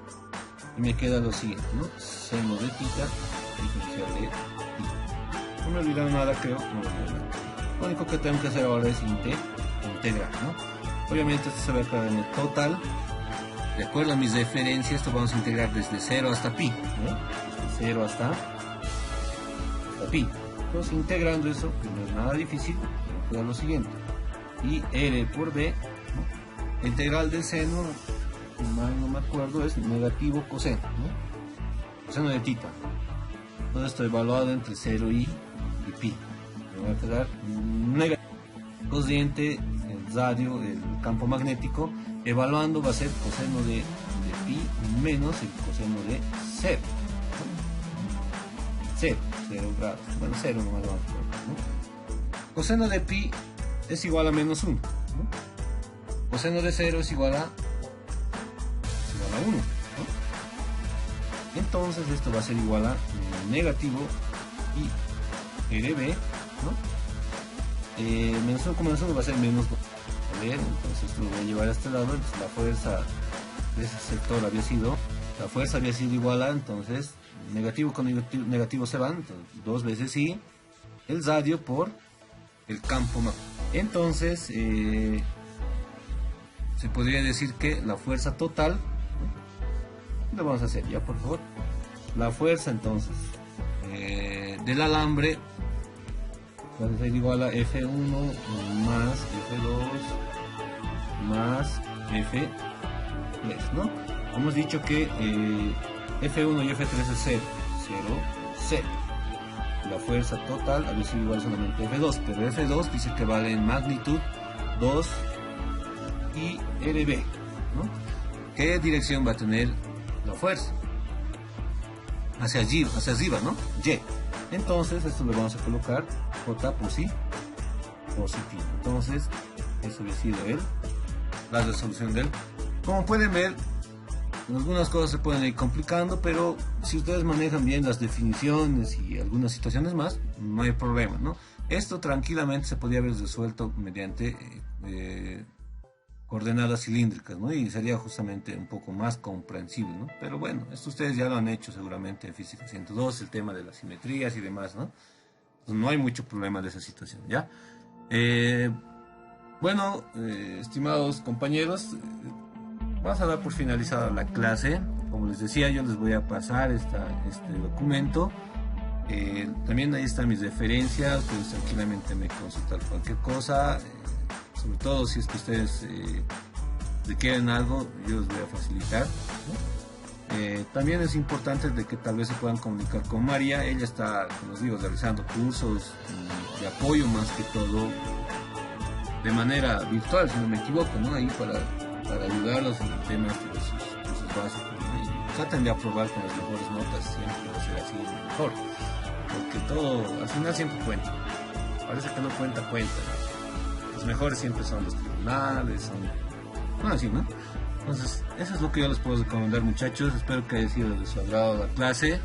S1: y me queda lo siguiente, ¿no? Seno de tita, diferencial de tita. No me olvidaron nada, creo. No me olvidaron nada. Lo único que tengo que hacer ahora es integrar, ¿no? Obviamente esto se va a quedar en el total. De acuerdo a mis referencias, esto vamos a integrar desde 0 hasta pi, ¿no? Desde 0 hasta pi. Entonces, integrando eso, que no es nada difícil, queda lo siguiente. Y R por B, ¿no? Integral del seno, mal no me acuerdo, es negativo coseno, ¿no? Coseno de tita. Todo esto evaluado entre 0 y pi. Me va a quedar negativo. Cociente, el radio, el campo magnético, evaluando va a ser coseno de pi menos el coseno de 0. 0 grados, bueno, 0 nomás vamos a poner, ¿no? Coseno de pi es igual a menos 1, ¿no? Coseno de 0 es igual a 1, ¿no? Entonces esto va a ser igual a negativo y RB, ¿no? Menos 1 con menos 1 va a ser menos 2. A ver, entonces esto lo voy a llevar a este lado. Entonces la fuerza de ese sector había sido, igual a, entonces negativo con negativo se van, entonces, 2 veces I, el radio por el campo magnético. Entonces se podría decir que la fuerza total, ¿no? Lo vamos a hacer ya, por favor. La fuerza entonces del alambre va a ser igual a F1 más F2 más F3, ¿no? Hemos dicho que F1 y F3 es 0, 0. La fuerza total había sido igual solamente a F2, pero F2 dice que vale en magnitud 2 y RB, ¿no? ¿Qué dirección va a tener la fuerza? Hacia arriba, ¿no? Y. Entonces esto lo vamos a colocar J por sí positivo. Entonces eso había sido la resolución del. Como pueden ver, algunas cosas se pueden ir complicando, pero si ustedes manejan bien las definiciones y algunas situaciones más, no hay problema, ¿no? Esto tranquilamente se podría haber resuelto mediante coordenadas cilíndricas, ¿no? Y sería justamente un poco más comprensible, ¿no? Pero bueno, esto ustedes ya lo han hecho seguramente en Física 102, el tema de las simetrías y demás, ¿no? Entonces, no hay mucho problema de esa situación, ¿ya? Bueno, estimados compañeros, vamos a dar por finalizada la clase. Como les decía, yo les voy a pasar este documento. También ahí están mis referencias, ustedes tranquilamente me consultan cualquier cosa. Sobre todo si es que ustedes requieren algo, yo les voy a facilitar, ¿no? También es importante de que tal vez se puedan comunicar con María. Ella está, como les digo, realizando cursos de apoyo más que todo de manera virtual, si no me equivoco, ¿no? Ahí para ayudarlos en el tema de sus cursos básicos, ¿no? Y traten de aprobar con las mejores notas, siempre va a ser así mejor, porque todo al final siempre cuenta. Parece que no cuenta. Los mejores siempre son los tribunales, bueno, así, ¿no? Entonces, eso es lo que yo les puedo recomendar, muchachos. Espero que haya sido de su agrado la clase.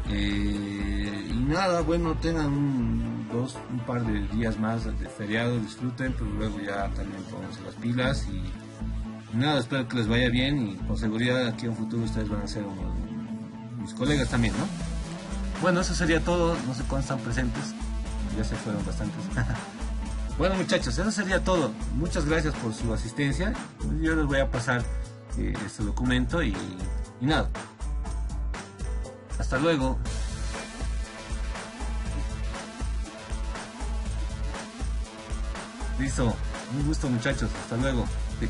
S1: Y nada, bueno, tengan un par de días más de feriado, disfruten, pero luego ya también pónganse las pilas. Y nada, espero que les vaya bien y con seguridad aquí en un futuro ustedes van a ser mis colegas también, ¿no? Bueno, eso sería todo. No sé cuántos están presentes, ya se fueron bastantes. Bueno, muchachos, eso sería todo. Muchas gracias por su asistencia. Yo les voy a pasar este documento y nada. Hasta luego. Listo. Un gusto, muchachos. Hasta luego. Sí.